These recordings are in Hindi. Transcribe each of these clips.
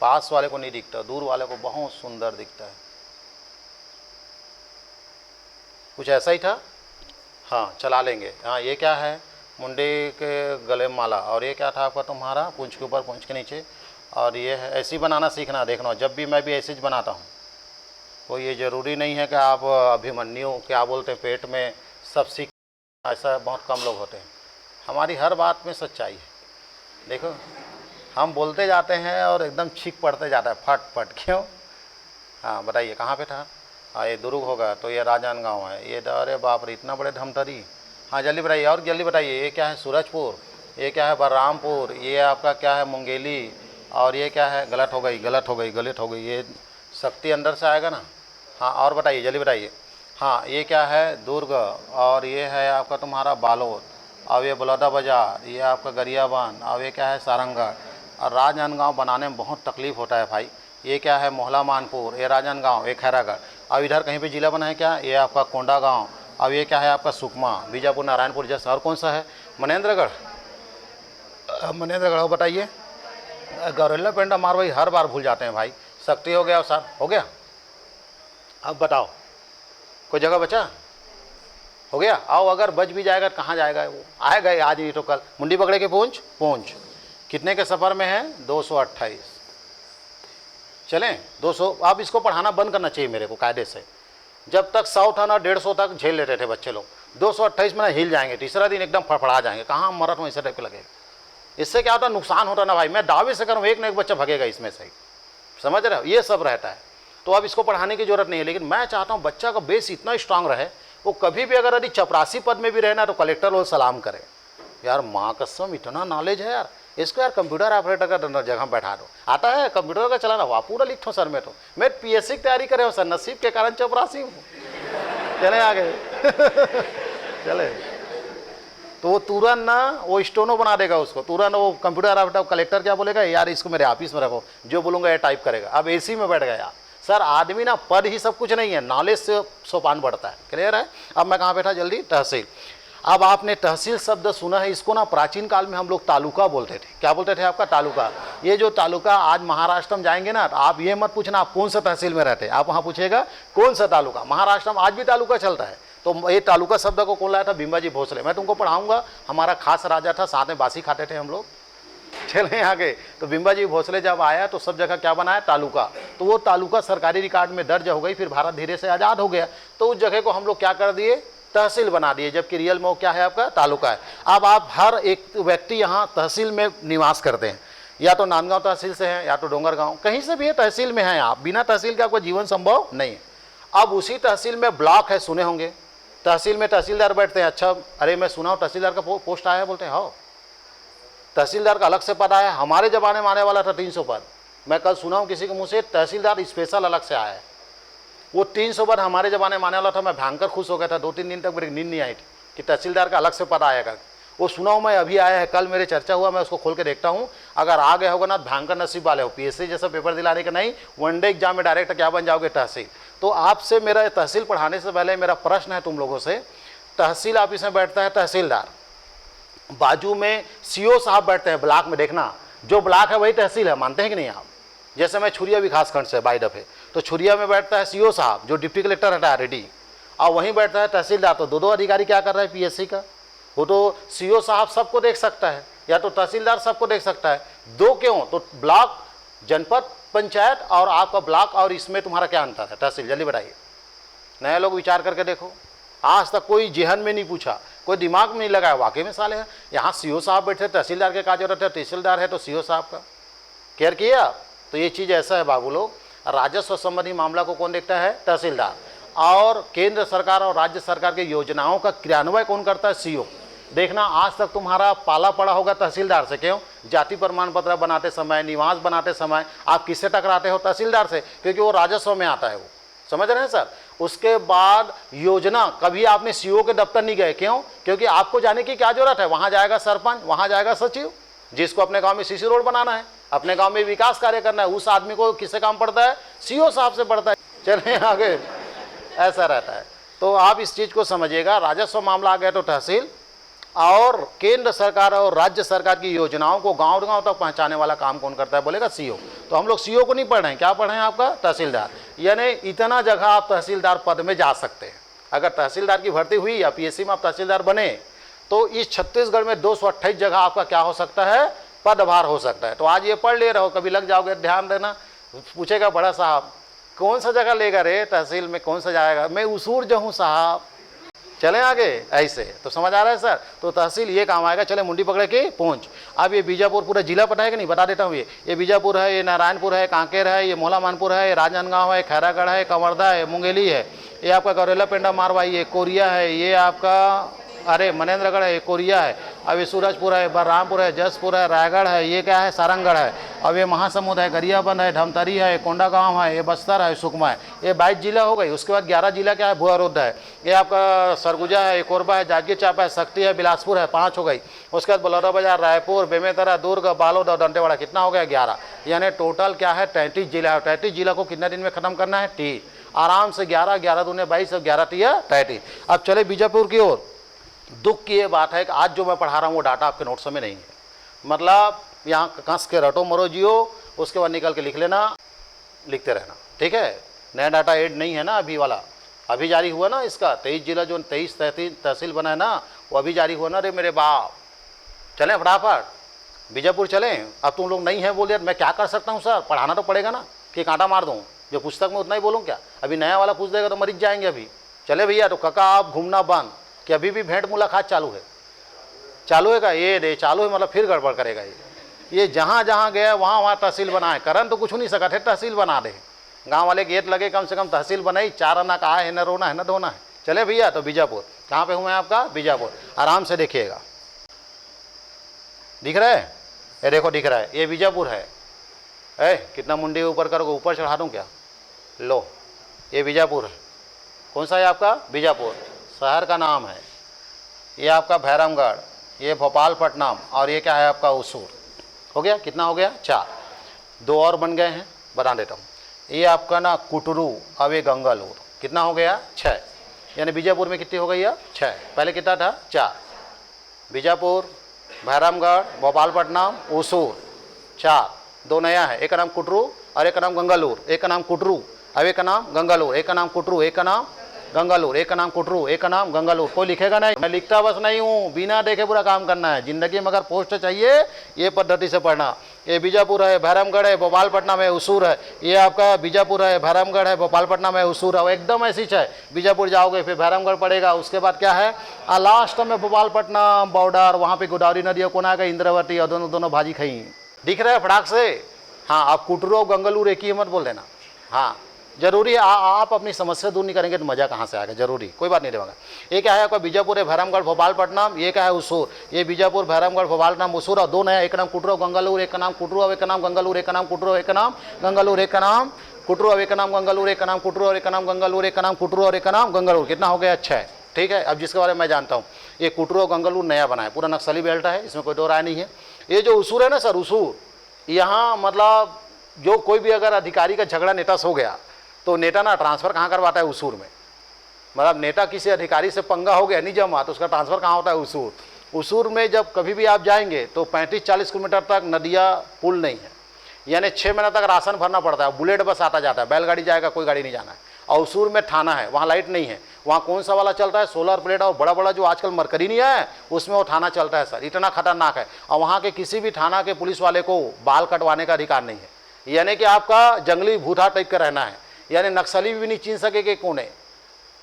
पास वाले को नहीं दिखता, दूर वाले को बहुत सुंदर दिखता है। कुछ ऐसा ही था। हाँ चला लेंगे। हाँ ये क्या है, मुंडे के गले में माला, और ये क्या था आपका तुम्हारा, पूंछ के ऊपर पूंछ के नीचे, और ये है ऐसी बनाना सीखना। देखना जब भी मैं भी ऐसे ही बनाता हूँ, कोई ये ज़रूरी नहीं है कि आप अभिमन्यु क्या बोलते हैं पेट में सब सीख, ऐसा बहुत कम लोग होते हैं। हमारी हर बात में सच्चाई है। देखो हम बोलते जाते हैं और एकदम छींक पड़ते जाता है फट फट, क्यों? हाँ बताइए कहाँ पे था? हाँ ये दुर्ग होगा, तो ये राजनांदगांव है ये। अरे बाप रे इतना बड़े धमतरी। हाँ जल्दी बताइए, और जल्दी बताइए। ये क्या है? सूरजपुर। ये क्या है? बलरामपुर। ये आपका क्या है? मुंगेली। और ये क्या है? गलत हो गई, गलत हो गई, गलत हो गई। ये शक्ति अंदर से आएगा ना। हाँ और बताइए, जल्दी बताइए। हाँ ये क्या है? दुर्ग। और ये है आपका तुम्हारा बालोद। और ये बलौदाबाजार, ये आपका गरियाबंद। और ये क्या है? सारंगढ़। और राजनांदगांव बनाने में बहुत तकलीफ़ होता है भाई। ये क्या है? मोहला मानपुर। ये राजनांदगांव, ये खैरागढ़। अब इधर कहीं पे जिला बना है क्या? ये आपका कोंडागांव। अब ये क्या है आपका? सुकमा, बीजापुर, नारायणपुर जैसा। और कौन सा है? मनेंद्रगढ़। मनेंद्रगढ़ हो बताइए। गौरेला पेंडा मारवाई हर बार भूल जाते हैं भाई। शक्ति हो गया सर, हो गया। अब बताओ कोई जगह बचा? हो गया। आओ, अगर बच भी जाएगा कहाँ जाएगा वो? आएगा आज ही तो कल। मुंडी पकड़े के पूंछ पूंछ। कितने के सफ़र में है? 228। चलें 200। अब इसको पढ़ाना बंद करना चाहिए मेरे को कायदे से। जब तक 100 था ना 150 तक झेल लेते थे बच्चे लोग, 228 में ना हिल जाएंगे, तीसरा दिन एकदम फड़फड़ा जाएंगे, कहाँ मरत हूँ ऐसे टाइप के लगेगा। इससे क्या होता है? नुकसान होता ना भाई। मैं दावे से करूँ एक ना एक बच्चा भगेगा इसमें से, समझ रहे हो? ये सब रहता है। तो अब इसको पढ़ाने की जरूरत नहीं है, लेकिन मैं चाहता हूँ बच्चा का बेस इतना स्ट्रांग रहे, वो कभी भी अगर यदि चपरासी पद में भी रहना तो कलेक्टर वो सलाम करे। यार माँ कसम इतना नॉलेज है यार इसको। यार कंप्यूटर ऑपरेटर का जगह बैठा दो, आता है कंप्यूटर का चलाना, वाह पूरा लिख हो सर। मैं तो मैं पीएससी की तैयारी करे हो सर, नसीब के कारण चपरासी हूँ। चले आगे चले। तो वो तुरंत ना वो स्टोनो बना देगा उसको, तुरंत वो कंप्यूटर ऑपरेटर कलेक्टर क्या बोलेगा, यार इसको मेरे ऑफिस में रखो, जो बोलूँगा ये टाइप करेगा। अब एसी में बैठ गया सर। आदमी ना पद ही सब कुछ नहीं है, नॉलेज से सोपान बढ़ता है। क्लियर है? अब मैं कहाँ बैठा? जल्दी। तहसील। अब आपने तहसील शब्द सुना है, इसको ना प्राचीन काल में हम लोग तालुका बोलते थे। क्या बोलते थे आपका? तालुका। ये जो तालुका, आज महाराष्ट्र में जाएंगे ना तो आप ये मत पूछना आप कौन सा तहसील में रहते हैं, आप वहाँ पूछेगा कौन सा तालुका। महाराष्ट्र में आज भी तालुका चलता है। तो ये तालुका शब्द को कौन लाया था? बिंबाजी भोसले। मैं तुमको पढ़ाऊंगा, हमारा खास राजा था, साथ में बासी खाते थे हम लोग। चले आगे। तो बिंबाजी भोसले जब आया तो सब जगह क्या बनाया? तालुका। तो वो तालुका सरकारी रिकॉर्ड में दर्ज हो गई। फिर भारत धीरे से आज़ाद हो गया तो उस जगह को हम लोग क्या कर दिए? तहसील बना दिए, जबकि रियल में वो क्या है आपका? तालुका है। अब आप हर एक व्यक्ति यहाँ तहसील में निवास करते हैं, या तो नांदगांव तहसील से हैं या तो डोंगरगांव, कहीं से भी ये तहसील में हैं आप। बिना तहसील का कोई जीवन संभव नहीं है। अब उसी तहसील में ब्लॉक है, सुने होंगे। तहसील में तहसीलदार बैठते हैं। अच्छा अरे मैं सुना हूँ तहसीलदार का पोस्ट आया है, बोलते हैं हाँ तहसीलदार का अलग से पद आया है। हमारे ज़माने में आने वाला था 300 पद। मैं कल सुना हूँ किसी के मुँह से तहसीलदार स्पेशल अलग से आया है। वो 300 पद हमारे ज़माने में आने वाला था। मैं भयंकर खुश हो गया था, 2-3 दिन तक मेरी नींद नहीं आई थी कि तहसीलदार का अलग से पद आएगा। वो सुना हूँ मैं, अभी आया है, कल मेरे चर्चा हुआ, मैं उसको खोल के देखता हूँ। अगर आ गया होगा ना भयंकर नसीब वाले हो, पीएससी जैसा पेपर दिलाने का नहीं, वनडे एग्जाम में डायरेक्ट क्या बन जाओगे? तहसील। तो आपसे मेरा तहसील पढ़ाने से पहले मेरा प्रश्न है तुम लोगों से, तहसील ऑफिस में बैठता है तहसीलदार, बाजू में सीओ साहब बैठते हैं ब्लॉक में। देखना जो ब्लॉक है वही तहसील है, मानते हैं कि नहीं आप? जैसे मैं छुरिया विकास खंड से बाई दफे, तो छुरिया में बैठता है सीओ साहब जो डिप्टी कलेक्टर हटा रेडी, और वहीं बैठता है तहसीलदार। तो दो अधिकारी क्या कर रहा है पीएससी का? वो तो सीओ साहब सबको देख सकता है या तो तहसीलदार सबको देख सकता है। दो क्यों? तो ब्लॉक, जनपद पंचायत और आपका ब्लॉक, और इसमें तुम्हारा क्या अंतर है? तहसील। जल्दी बताइए, नए लोग विचार करके देखो। आज तक कोई जेहन में नहीं पूछा, कोई दिमाग में नहीं लगाया। वाकई में साले हैं यहाँ सीओ साहब बैठे, तहसीलदार के क्या जरूरत है? तहसीलदार है तो सीओ साहब का केयर किया। तो ये चीज़ ऐसा है बाबू लोग, राजस्व संबंधी मामला को कौन देखता है? तहसीलदार। और केंद्र सरकार और राज्य सरकार की योजनाओं का क्रियान्वयन कौन करता है? सीओ। देखना आज तक तुम्हारा पाला पड़ा होगा तहसीलदार से। क्यों? जाति प्रमाण पत्र बनाते समय, निवास बनाते समय आप किससे टकराते हो? तहसीलदार से, क्योंकि वो राजस्व में आता है। वो समझ रहे हैं सर? उसके बाद योजना, कभी आपने सीओ के दफ्तर नहीं गए। क्यों? क्योंकि आपको जाने की क्या जरूरत है? वहाँ जाएगा सरपंच, वहाँ जाएगा सचिव, जिसको अपने गांव में सीसी रोड बनाना है, अपने गांव में विकास कार्य करना है, उस आदमी को किससे काम पड़ता है? सीओ साहब से पड़ता है। चलिए आगे, ऐसा रहता है। तो आप इस चीज़ को समझिएगा, राजस्व मामला आ गया तो तहसील, और केंद्र सरकार और राज्य सरकार की योजनाओं को गांव गांव तक पहुंचाने वाला काम कौन करता है, बोलेगा सीओ। तो हम लोग सीओ को नहीं पढ़ रहे हैं, क्या पढ़ रहे हैं आपका तहसीलदार। यानी इतना जगह आप तहसीलदार पद में जा सकते हैं। अगर तहसीलदार की भर्ती हुई या पीएससी में आप तहसीलदार बने तो इस छत्तीसगढ़ में 228 जगह आपका क्या हो सकता है, पदभार हो सकता है। तो आज ये पढ़ ले रहे हो, कभी लग जाओगे ध्यान देना। पूछेगा बड़ा साहब कौन सा जगह लेगा रे तहसील में, कौन सा जाएगा, मैं उसूर जो हूँ साहब, चले आगे ऐसे। तो समझ आ रहा है सर। तो तहसील ये काम आएगा। चले मुंडी पकड़े के पहुँच। अब ये बीजापुर पूरा जिला पता है कि नहीं, बता देता हूँ। ये बीजापुर है, ये नारायणपुर है, कांकेर है, ये मोहला मानपुर है, ये राजनांदगांव है, खैरागढ़ है, कंवरदा है, मुंगेली है, ये आपका गौरेला पेंडा मारवाई है, कोरिया है, ये आपका अरे मनेन्द्रगढ़ है, ये कोरिया है, अब ये सूरजपुर है, बलरामपुर है, जसपुर है, रायगढ़ है, ये क्या है सारंगढ़ है, अब ये महासमुंद है, गरियाबंद है, धमतरी है, कोंडागांव है, ये बस्तर है, सुकमा है। ये 22 जिला हो गई। उसके बाद 11 जिला क्या है, भुआरोद है, ये आपका सरगुजा है, ये कोरबा है, जांजगीर चांपा है, शक्ति है, बिलासपुर है, 5 हो गई। उसके बाद बलौदाबाजार, रायपुर, बेमेतरा, दुर्ग, बालोद और दंतेवाड़ा, कितना हो गया 11। यानी टोटल क्या है 33 जिला है। 33 जिला को कितने दिन में खत्म करना है, 30 आराम से। 11 11 दूने 22 और 11 तिया 33। अब चले बीजापुर की ओर। दुख की ये बात है कि आज जो मैं पढ़ा रहा हूँ वो डाटा आपके नोट्स में नहीं है। मतलब यहाँ कस के रटो मरो जियो, उसके बाद निकल के लिख लेना, लिखते रहना, ठीक है। नया डाटा ऐड नहीं है ना अभी वाला, अभी जारी हुआ ना इसका। 23 जिला जो 23 तहसील बना है ना, वो अभी जारी हुआ ना रे मेरे बाप। चलें फटाफट बीजापुर चलें। अब तुम लोग नहीं है बोल दिया, मैं क्या कर सकता हूँ सर, पढ़ाना तो पड़ेगा ना, कि कांटा मार दूँ जो पुस्तक में उतना ही बोलूँ क्या। अभी नया वाला पूछ देगा तो मरीज जाएंगे अभी। चले भैया। तो काका आप घूमना बंद कि अभी भी भेंट मुलाकात चालू है, चालू है का ये दे चालू है, मतलब फिर गड़बड़ करेगा ये जहाँ जहाँ गया वहाँ वहाँ तहसील बनाए। करन तो कुछ नहीं सका थे, तहसील बना दे। गांव वाले गेट लगे, कम से कम तहसील बनाई। 4 आना कहा है, न रोना है न धोना है। चले भैया। तो बीजापुर कहाँ पे हूँ मैं आपका, बीजापुर। आराम से देखिएगा, दिख रहा है, ये देखो दिख रहा है, ये बीजापुर है। कितना मुंडी ऊपर करोगे, ऊपर चढ़ा दूँ क्या, लो ये बीजापुर है। कौन सा है आपका, बीजापुर। शहर का नाम है ये आपका भैरमगढ़, ये भोपालपट्टनम, और ये क्या है आपका उसूर। हो गया, कितना हो गया 4। 2 और बन गए हैं, बता देता हूँ। ये आपका ना कुटरू, अब ये गंगालूर, कितना हो गया 6। यानी बीजापुर में कितनी हो गई है 6। पहले कितना था 4। बीजापुर, भैरमगढ़, भोपालपट्टनम, उसूर, 4। 2 नया है, एक का नाम कुटरू और एक का नाम गंगालूर। एक का नाम कुटरू, अब एक का नाम गंगालूर, एक का नाम कुटरू, एक का नाम गंगालूर, एक का नाम कुटरू, एक का नाम गंगालूर। कोई लिखेगा नहीं, मैं लिखता बस नहीं हूँ, बिना देखे पूरा काम करना है। जिंदगी में अगर पोस्ट चाहिए ये पद्धति से पढ़ना। ये बीजापुर है, भैरमगढ़ है, भोपालपट्टनम है, उसूर है। ये आपका बीजापुर है, भैरमगढ़ है, भोपालपट्टनम है, उसूर है। एकदम ऐसी है। बीजापुर जाओगे फिर भैरमगढ़ पड़ेगा, उसके बाद क्या है लास्ट में भोपालपट्टनम बॉर्डर, वहाँ पे गोदावरी नदी कोना आ गई, इंद्रावती, और दोनों भाजी खाई। दिख रहा है फटाक से। हाँ, आप कुटरू और गंगालूर एक ही मत बोल देना। हाँ जरूरी है, आप अपनी समस्या दूर नहीं करेंगे तो मजा कहाँ से आएगा, जरूरी कोई बात नहीं रहेगा। ये क्या है आपका बीजापुर है, भैरमगढ़, भोपालपट्टनम, ये क्या है उसूर। ये बीजापुर, भैरमगढ़, भोपालपट्टनम, उसूर, और 2 नया, एक नाम कुटरू गंगालूर, एक का नाम कुटरू, एक का नाम गंगालूर, एक का नाम कुटरू, एक का नाम गंगालूर, एक का नाम कुटरू, एक का नाम गंगालूर, एक का नाम कुटरू, और एक का नाम गंगालूर, एक का नाम कुटरू और एक का नाम गंगालूर। कितना हो गया 6। ठीक है। अब जिसके बारे में मैं जानता हूँ, ये कुटरू और गंगालूर नया बना है, पूरा नक्सली बेल्ट है, इसमें कोई दो राय नहीं है। ये जो उसूर है ना सर, उसूर, यहाँ मतलब जो कोई भी अगर अधिकारी का झगड़ा नेता से हो गया तो नेता ना ट्रांसफ़र कहाँ करवाता है, उसूर में। मतलब नेता किसी अधिकारी से पंगा हो गया नहीं जमा, तो उसका ट्रांसफ़र कहाँ होता है, उसूर। उसूर में जब कभी भी आप जाएंगे तो 35-40 किलोमीटर तक नदिया पुल नहीं है, यानी 6 महीना तक राशन भरना पड़ता है। बुलेट बस आता जाता है, बैलगाड़ी जाएगा, कोई गाड़ी नहीं जाना है। और उसूर में थाना है, वहाँ लाइट नहीं है। वहाँ कौन सा वाला चलता है, सोलर प्लेट, और बड़ा बड़ा जो आजकल मरकरी नहीं है उसमें वो थाना चलता है सर। इतना खतरनाक है। और वहाँ के किसी भी थाना के पुलिस वाले को बाल कटवाने का अधिकार नहीं है, यानी कि आपका जंगली भूथा टाइप का रहना है, यानी नक्सली भी नहीं छीन सके कि कौन है।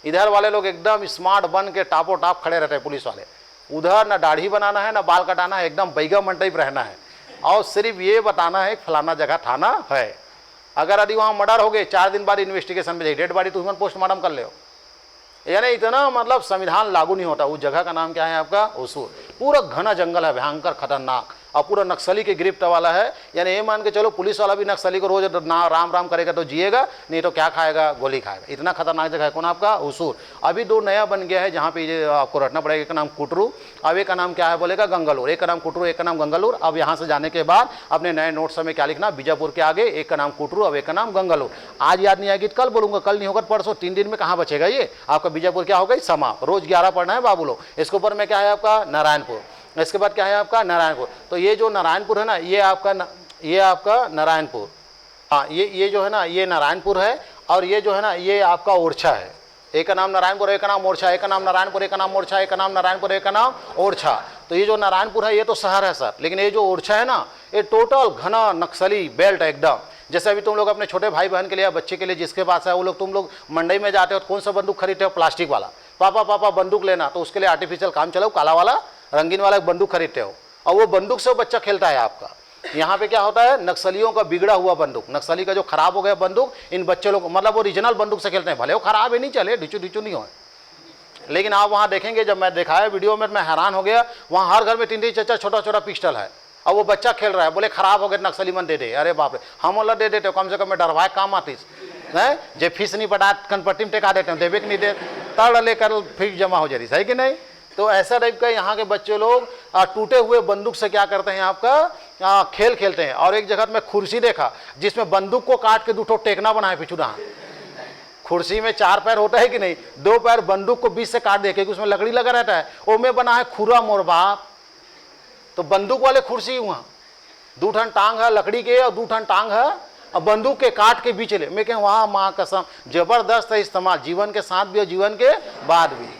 इधर वाले लोग एकदम स्मार्ट बन के टापो टाप खड़े रहते हैं पुलिस वाले। उधर ना दाढ़ी बनाना है ना बाल कटाना है, एकदम बैगम टाइप रहना है, और सिर्फ ये बताना है फलाना जगह थाना है। अगर यदि वहाँ मर्डर हो गए 4 दिन बाद इन्वेस्टिगेशन में जाइए, डेड बॉडी तो ह्यूमन पोस्टमार्टम कर ले। यानी इतना मतलब संविधान लागू नहीं होता। उस जगह का नाम क्या है आपका, उसूर। पूरा घना जंगल है, भयंकर खतरनाक। और पूरा नक्सली के गिरफ्त वाला है। यानी ये मान के चलो पुलिस वाला भी नक्सली को रोज ना राम राम करेगा तो जिएगा, नहीं तो क्या खाएगा, गोली खाएगा। इतना खतरनाक जगह है। कौन आपका उसूर। अभी 2 नया बन गया है जहाँ पे ये आपको रखना पड़ेगा। एक का नाम कुटरू, अब एक का नाम क्या है बोलेगा गंगालूर। एक का नाम कुटरू, एक का नाम गंगालूर। अब यहाँ से जाने के बाद अपने नए नोट्स में क्या लिखना, बीजापुर के आगे एक का नाम कुटरू, अब एक का नाम गंगालूर। आज याद नहीं आएगी तो कल बोलूंगा, कल नहीं होगा परसों। 3 दिन में कहाँ बचेगा ये आपका बीजापुर क्या होगा समाप्त। रोज 11 पढ़ना है बाबू लोग। इसके ऊपर में क्या है आपका नारायणपुर, इसके बाद क्या है आपका नारायणपुर। तो ये जो नारायणपुर है ना, ये आपका नारायणपुर, हाँ ये जो है ना ये नारायणपुर है। और ये जो है ना ये आपका ओरछा है। एक का नाम नारायणपुर, एक का नाम ओरछा, एक का नाम नारायणपुर, एक का नाम ओरछा, एक का नाम नारायणपुर, एक का नाम ओरछा। तो ये जो नारायणपुर है ये तो शहर है सर, लेकिन ये जो ओरछा है ना ये टोटल घना नक्सली बेल्ट एकदम। जैसे अभी तुम लोग अपने छोटे भाई बहन के लिए, बच्चे के लिए जिसके पास है वो लोग, तुम लोग मंडी में जाते हो तो कौन सा बंदूक खरीदते हो, प्लास्टिक वाला। पापा बंदूक लेना, तो उसके लिए आर्टिफिशियल काम चलाओ, काला वाला रंगीन वाला बंदूक खरीदते हो, और वो बंदूक से वो बच्चा खेलता है आपका। यहाँ पे क्या होता है, नक्सलियों का बिगड़ा हुआ बंदूक, नक्सली का जो खराब हो गया बंदूक, इन बच्चे लोग मतलब वो ओरिजिनल बंदूक से खेलते हैं। भले वो खराब है नहीं चले, ढिचू नहीं हो, लेकिन आप वहाँ देखेंगे, जब मैं दिखाया वीडियो में मैं हैरान हो गया। वहाँ हर घर में 3 4 छोटा पिस्टल है, और वो बच्चा खेल रहा है। बोले खराब हो गए नक्सली मन दे दे। अरे बाप रे, हम वाला दे देते हो, कम से कम मैं डरवाए काम आतीस है। जे फीस नहीं पटा कनपट्टी में टेका देते हैं, देवे नहीं दे तड़ लेकर फिर जमा हो जा रही है कि नहीं। तो ऐसा टाइप का यहाँ के बच्चे लोग टूटे हुए बंदूक से क्या करते हैं आपका खेल खेलते हैं। और एक जगह मैं कुर्सी देखा जिसमें बंदूक को काट के 2 ठो टेकना बनाए पिछुड़ा। कुर्सी में 4 पैर होता है कि नहीं, 2 पैर बंदूक को बीच से काट दे, क्योंकि उसमें लकड़ी लगा रहता है। वो में बना है खुरा मोर बाप। तो बंदूक वाले कुर्सी हुआ, 2 ठन टांग है लकड़ी के और 2 ठन टांग है और बंदूक के काट के बीच ले। मैं कह वहाँ माँ कसम जबरदस्त है इस्तेमाल, जीवन के साथ भी और जीवन के बाद भी।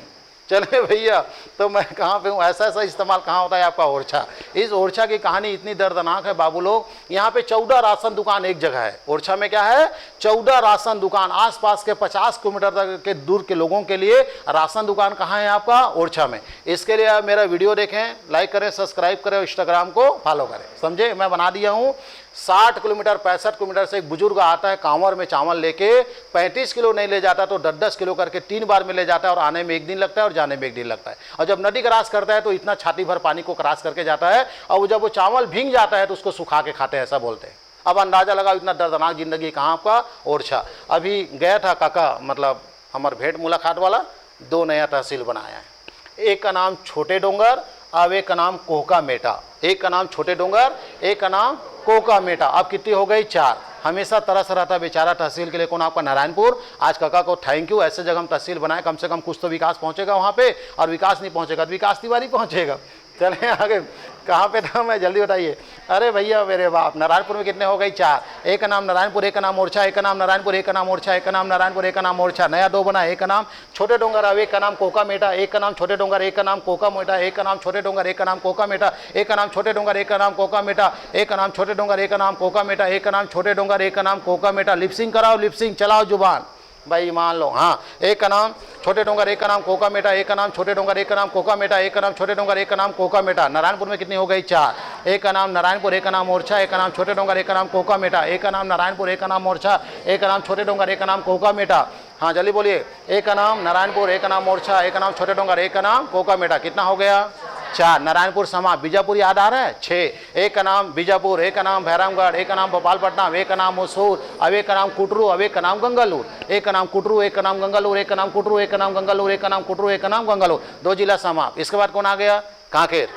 चले भैया, तो मैं कहाँ पे हूँ, ऐसा इस्तेमाल कहाँ होता है आपका ओरछा। इस ओरछा की कहानी इतनी दर्दनाक है बाबू लोग। यहाँ पे 14 राशन दुकान एक जगह है। ओरछा में क्या है, 14 राशन दुकान, आसपास के 50 किलोमीटर तक के दूर के लोगों के लिए राशन दुकान कहाँ है आपका ओरछा में। इसके लिए आप मेरा वीडियो देखें, लाइक करें, सब्सक्राइब करें, इंस्टाग्राम को फॉलो करें, समझे। मैं बना दिया हूँ 60 किलोमीटर 65 किलोमीटर से एक बुजुर्ग आता है कांवर में चावल लेके, 35 किलो नहीं ले जाता तो 10-10 किलो करके 3 बार में ले जाता है। और आने में 1 दिन लगता है और जाने में 1 दिन लगता है। और जब नदी क्रॉस करता है तो इतना छाती भर पानी को क्रॉस करके जाता है, और जब वो चावल भीग जाता है तो उसको सुखा के खाते हैं, ऐसा बोलते हैं। अब अंदाजा लगाओ इतना दर्दनाक जिंदगी कहाँ आपका ओरछा। अभी गया था काका, मतलब हमारे भेंट मुलाकात वाला, 2 नया तहसील बनाया है। एक का नाम छोटे डोंगर, अब एक का नाम कोहका मेटा। एक का नाम छोटे डोंगर, एक का नाम कोका मेटा। अब कितनी हो गई, 4। हमेशा तरस रहा था बेचारा तहसील के लिए, कौन आपका नारायणपुर। आज काका को थैंक यू, ऐसे जगह हम तहसील बनाए, कम से कम कुछ तो विकास पहुंचेगा वहाँ पे। और विकास नहीं पहुंचेगा तो विकास तिवारी पहुंचेगा। चले आगे, कहाँ पे था मैं, जल्दी बताइए। अरे भैया मेरे बाप, नारायणपुर में कितने हो गई, 4। एक का नाम नारायणपुर, एक का नाम ओरछा, एक का नाम नारायणपुर, एक का नाम ओरछा, एक का नाम नारायणपुर, एक का नाम ओरछा। नया 2 बना, एक का नाम छोटे डोंगर, अब एक का नाम कोका मेटा, एक का नाम छोटे डोंगर, एक का नाम कोका मेटा, एक का नाम छोटे डोंगर, एक का नाम कोका मेटा, एक का नाम छोटे डोंगर, एक का नाम कोका मेटा, एक का नाम छोटे डोंगर, एक का नाम कोका मेटा, एक का नाम छोटे डोंगर, एक का नाम कोका मेटा। लिपसिंग कराओ, लिपसिंग चलाओ जुबान भाई, मान लो। हाँ, एक का नाम छोटे डोंगर, एक का नाम कोका मेटा, एक का नाम छोटे डोंगर, एक का नाम कोका मेटा, एक का नाम छोटे डोंगर, एक का नाम कोका मेटा। नारायणपुर में कितनी हो गई, 4। एक का नाम नारायणपुर, एक का नाम ओरछा, एक का नाम छोटे डोंगर, एक का नाम कोका मेटा, एक का नाम नारायणपुर, एक का नाम ओरछा, एक का नाम छोटे डोंगर, एक का नाम कोका मेटा। हाँ जल्दी बोलिए। एक का नाम नारायणपुर, एक का नाम ओरछा, एक का नाम छोटे डोंगर, एक का नाम कोका मेटा। कितना हो गया, 4। नारायणपुर समा, बीजापुर याद आ रहा है, 6। एक का नाम बीजापुर, एक का नाम भैरमगढ़, एक का नाम भोपालपट्टनम, एक का नाम ओसूर, अब एक का नाम कुटरू, अब एक का नाम गंगालूर। एक का नाम कुटरू, एक का नाम गंगालूर, एक का नाम कुटरू, एक का नाम गंगालूर, एक का नाम कुटरू, एक का नाम गंगालूर। 2 जिला समाप्त। इसके बाद कौन आ गया, कांकेर।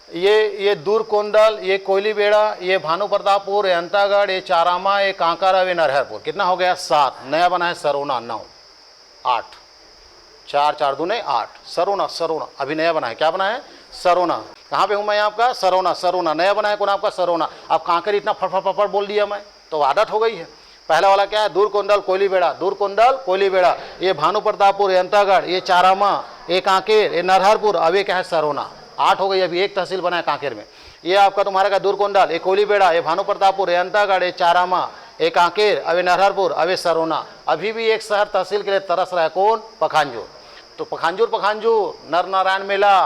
ये दूरकोंडल, ये कोयली बेड़ा, ये भानु प्रतापपुर, ये अंतागढ़, ये चारामा, ये कांकारा, ये नरहरपुर। कितना हो गया, 7। नया बना है सरोना, 9, 8। 4 4 दूने 8। सरोना अभी नया बना है, क्या बना है, सरोना। कहाँ पे हूँ मैं आपका, सरोना नया बना है कौन आपका, सरोना। अब कांकर इतना फटफट बोल दिया मैं, तो आदत हो गई है। पहला वाला क्या है, दूरकोंडल कोयली बेड़ा, दूरकोंडल कोयली बेड़ा, ये भानु प्रतापपुर, ये अंतागढ़, ये चारामा, ये कांकेर, ये नरहरपुर, अब ये क्या है, सरोना। 8 हो गई। अभी एक तहसील बना है कांकेर में। ये आपका तुम्हारा का दूरकोंडल, ये कोयली बेड़ा, ये भानु प्रतापपुर, ये अंतागढ़, ये चारामा, ये कांकेर, अब ये नरहरपुर, अब ये सरोना। अभी भी एक शहर तहसील के लिए तरस रहा है, कौन, पखांजूर। तो पखांजूर नर नारायण मेला,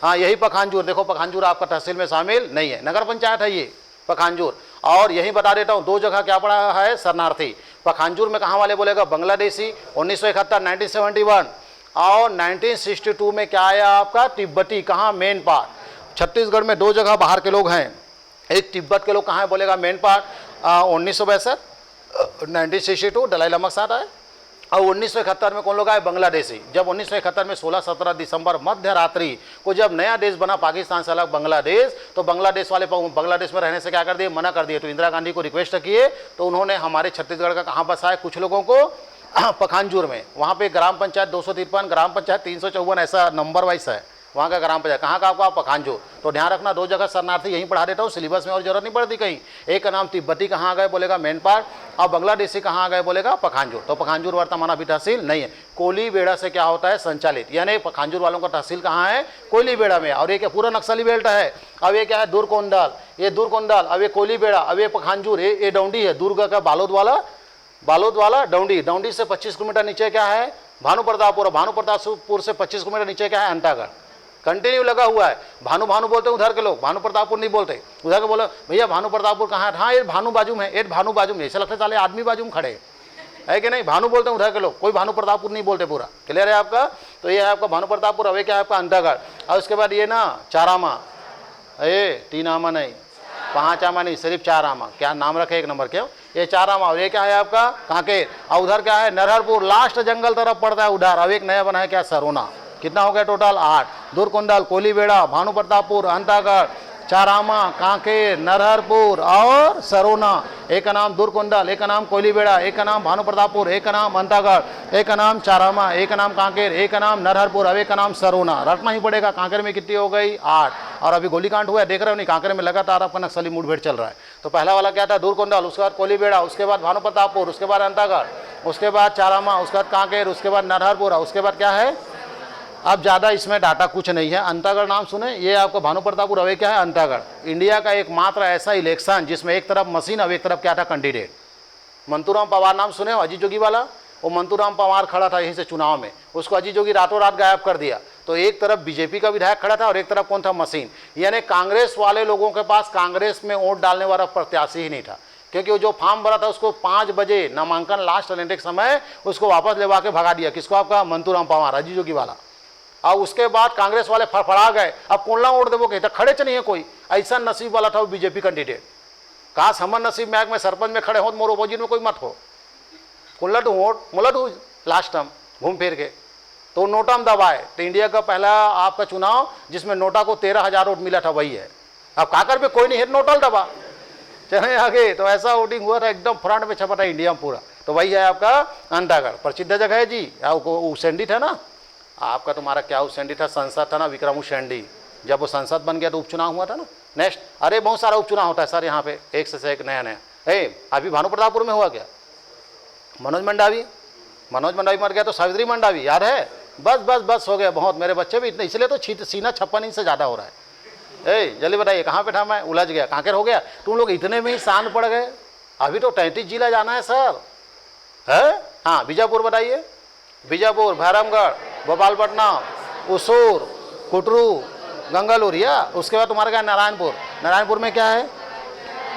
हाँ यही पखांजूर। देखो पखांजूर आपका तहसील में शामिल नहीं है, नगर पंचायत है ये पखांजूर। और यही बता देता हूँ, 2 जगह क्या पड़ा है, शरणार्थी। पखांजूर में कहाँ वाले बोलेगा, बांग्लादेशी 1971 1971, और 1962 में क्या आया आपका, तिब्बती। कहाँ, मेन पार्ट। छत्तीसगढ़ में 2 जगह बाहर के लोग हैं। एक तिब्बत के लोग कहाँ है बोलेगा, मेन पार्ट 1962 1962 दलाई लामा के साथ आए। और 1971 में कौन लोग आए, बांग्लादेशी। जब 1971 में 16-17 दिसंबर मध्य रात्रि को जब नया देश बना पाकिस्तान से अलग बांग्लादेश, तो बांग्लादेश वाले बांग्लादेश में रहने से क्या कर दिए, मना कर दिए। तो इंदिरा गांधी को रिक्वेस्ट किए, तो उन्होंने हमारे छत्तीसगढ़ का कहाँ बसाए कुछ लोगों को, पखानजूर में। वहाँ पे ग्राम पंचायत 253, ग्राम पंचायत 354 ऐसा नंबर वाइज है वहाँ का ग्राम पंचायत। कहाँ का आपका, पखानजूर। तो ध्यान रखना, 2 जगह शरणार्थी यहीं पढ़ा देता हूँ सिलेबस में, और जरूरत नहीं पड़ती कहीं। एक का नाम तिब्बती कहाँ आ गए बोलेगा, मेन पार्ट, और बांग्लादेशी कहाँ आ गए बोलेगा, पखानजूर। तो पखानजूर वर्तमान अभी तहसील नहीं है। कोलीबेड़ा से क्या होता है, संचालित, यानी पखानजूर वालों का तहसील कहाँ है, कोलीबेड़ा में। और ये क्या पूरा नक्सली बेल्ट है। अब ये क्या है, दूरकोंडाल, ये दूरकोंडाल, अब ये कोलीबेड़ा, अब ये पखानजूर, ये डौंडी है, दुर्ग का बालोद वाला डौंडी। डौंडी से 25 किलोमीटर नीचे क्या है, भानुप्रतापपुर। भानुप्रतापपुर से 25 किलोमीटर नीचे क्या है, अंतागढ़। कंटिन्यू लगा हुआ है। भानु बोलते हैं उधर के लोग, भानु प्रतापपुर नहीं बोलते। उधर के बोलो भैया भानु प्रतापपुर कहाँ है, हाँ ये भानु बाजू में है, ये भानु बाजू में। ऐसा लगता है साले आदमी बाजू में खड़े है कि नहीं। भानु बोलते हैं उधर के लोग, कोई भानु प्रतापपुर नहीं बोलते। पूरा क्लियर है आपका। तो ये है आपका भानु प्रतापपुर। अब क्या है आपका, अंतागढ़। और उसके बाद ये ना चारामा, ये 3 आमा नहीं, 5 आमा नहीं, सिर्फ 4 आमा। क्या नाम रखे, एक नंबर क्यों, ये 4 आमा। और ये क्या है आपका, कांकेर। और उधर क्या है, नरहरपुर, लास्ट जंगल तरफ पड़ता है उधर। अब एक नया बना है क्या, सरोना। कितना हो गया टोटल, 8। दूरकोंडाल, कोलीबेड़ा, भानु प्रतापपुर, अंतागढ़, चारामा, कांकेर, नरहरपुर और सरोना। एक का नाम दूरकोंडाल, एक का नाम कोलीबेड़ा, एक का नाम भानु प्रतापपुर, एक का नाम अंतागढ़, एक का नाम चारामा, एक का नाम कांकेर, एक का नाम नरहरपुर, अब एक का नाम सरोना। रटना ही पड़ेगा। कांकेर में कितनी हो गई, 8। और अभी गोलीकांड हुआ है, देख रहे हो नहीं, कांकेर में लगातार आपका नक्सली मुठभेड़ चल रहा है। तो पहला वाला क्या था, दूरकोंडाल, उसके बाद कोलीबेड़ा, उसके बाद भानु प्रतापपुर, उसके बाद अंतागढ़, उसके बाद चारामा, उसके बाद कांकेर, उसके बाद नरहरपुर, उसके बाद क्या है। अब ज़्यादा इसमें डाटा कुछ नहीं है। अंतागढ़ नाम सुने, ये आपको भानु प्रतापपुर। अब क्या है, अंतागढ़। इंडिया का एकमात्र ऐसा इलेक्शन जिसमें एक तरफ मशीन, अब एक तरफ क्या था, कैंडिडेट। मंतूराम पवार नाम सुने, अजीत जोगी वाला। वो मंतूराम पवार खड़ा था यहीं से चुनाव में, उसको अजीत जोगी रातों रात गायब कर दिया। तो एक तरफ बीजेपी का विधायक खड़ा था और एक तरफ कौन था, मशीन। यानी कांग्रेस वाले लोगों के पास कांग्रेस में वोट डालने वाला प्रत्याशी ही नहीं था, क्योंकि वो जो फॉर्म भरा था उसको 5 बजे नामांकन लास्ट अटेंडेंट समय उसको वापस लेवा के भगा दिया। किसको, आपका मंतूराम पवार, अजीत जोगी वाला। और उसके बाद कांग्रेस वाले फड़फड़ा गए, अब कोल्ला वोट देवो कहते, खड़े च नहीं है कोई। ऐसा नसीब वाला था वो बीजेपी कैंडिडेट। काश हमर नसीब में मैं सरपंच में खड़े हो, मोर अपोजिट में कोई मत हो। कुल्लट वोट मुलट हुई लास्ट टाइम घूम फिर के, तो नोटा में दबाए। तो इंडिया का पहला आपका चुनाव जिसमें नोटा को 13,000 वोट मिला था वही है। अब काकर पे कोई नहीं है, नोटल दबा चले आगे। तो ऐसा वोटिंग हुआ था, एकदम फ्रंट में छपा था इंडिया में पूरा। तो वही है आपका अंतागढ़, प्रसिद्ध जगह है जी। उसेंडी था ना आपका, तुम्हारा क्या उसेंडी था, संसद था ना, विक्रम उसेंडी। जब वो संसद बन गया तो उपचुनाव हुआ था ना नेक्स्ट। अरे बहुत सारा उपचुनाव होता है सर यहाँ पे, एक से एक नया नया। अभी भानु प्रतापपुर में हुआ क्या, मनोज मंडावी मर गया, तो सावित्री मंडावी याद है। बस बस बस हो गया, बहुत। मेरे बच्चे भी इतने, इसलिए तो सीना 56 इंच से ज़्यादा हो रहा है। जल्दी बताइए कहाँ पे था, मैं उलझ गया। कांकेर हो गया, तुम लोग इतने में ही शांत पड़ गए। अभी तो 33 जिला जाना है सर, है। हाँ बीजापुर बताइए, बीजापुर, भैरमगढ़, भोपालपट्टनम, उसूर, कुटरू, गंगालूरिया। उसके बाद तुम्हारा क्या, नारायणपुर। नारायणपुर में क्या है,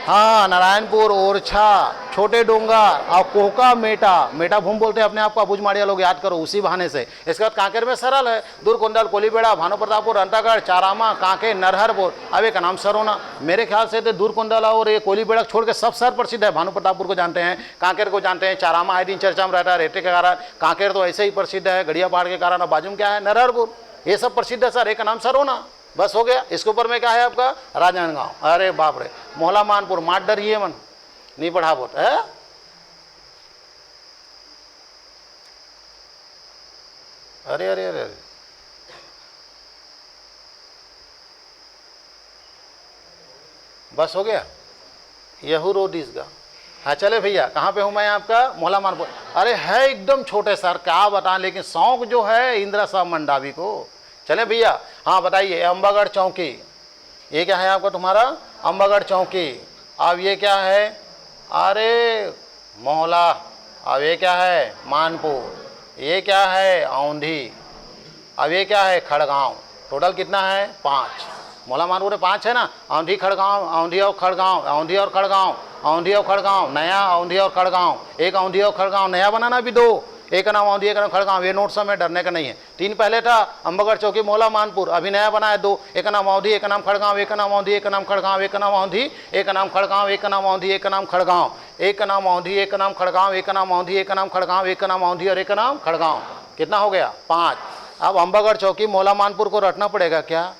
हाँ नारायणपुर, ओरछा, छोटे डोंगर और कोहका मेटा भूम बोलते हैं अपने आप को। भुजमाड़िया लोग याद करो उसी बहाने से। इसके बाद कांकेर में सरल है, दूरकोंडाल, कोलीबेड़ा, भानु प्रतापपुर, अंतागढ़, चारामा, कांकेर, नरहरपुर, अब एक नाम सरोना। मेरे ख्याल से तो दूरकोंडाल और ये कोलीबेड़ा छोड़ के सब शहर प्रसिद्ध है। भानु प्रतापपुर को जानते हैं, कांकेर को जानते हैं, चारामा आए दिन चर्चा में रहता है रेटे के कारण। कांकेर तो ऐसे ही प्रसिद्ध है गढ़िया पहाड़ के कारण। और बाजू में क्या है, नरहरपुर। ये सब प्रसिद्ध है सर, एक नाम सरोना। बस हो गया। इसके ऊपर में क्या है आपका, राजनांदगांव। अरे बाप रे, मोहला मानपुर, माट डरिए मन नहीं पढ़ा बोट है। अरे अरे अरे अरे, बस हो गया। यहू रोड इसका। हाँ चले भैया, कहाँ पे हूँ मैं आपका, मोहला मानपुर। अरे है एकदम छोटे सर, क्या बताएं, लेकिन शौक जो है इंदिरा साहब मंडावी को। चले भैया, हाँ बताइए। अंबागढ़ चौकी, ये क्या है आपका तुम्हारा, अंबागढ़ चौकी। अब ये क्या है, अरे मोहला। अब ये क्या है, मानपुर। ये क्या है, औंधी। अब ये क्या है, खड़गांव। टोटल कितना है, 5। मोहला मानपुर में 5 है ना। औंधी, खड़गांव, औंधी और खड़गांव, औंधी और खड़गांव, औंधी और खड़गांव, नया औंधी और खड़गांव। एक औंधी और खड़गांव नया बनाना भी 2, एक का नाम औंधी, एक का नाम खड़गांव। ये नोट समय डरने का नहीं है। 3 पहले था, अंबगढ़ चौकी मोहला मानपुर। अभी नया बना है 2, एक का नाम औंधी, एक का नाम खड़गांव, एक का नाम औंधी, एक का नाम खड़गांव, एक का नाम औंधी, एक का नाम खड़गांव, एक का नाम औंधी, एक का नाम खड़गांव, एक का नाम औंधी, एक का नाम खड़गांव, एक का नाम औंधी, एक का नाम खड़गांव, एक का नाम औंधी और एक का नाम खड़गांव। कितना हो गया? 5। अब अंबागढ़ चौकी मोहला मानपुर को रटना पड़ेगा क्या?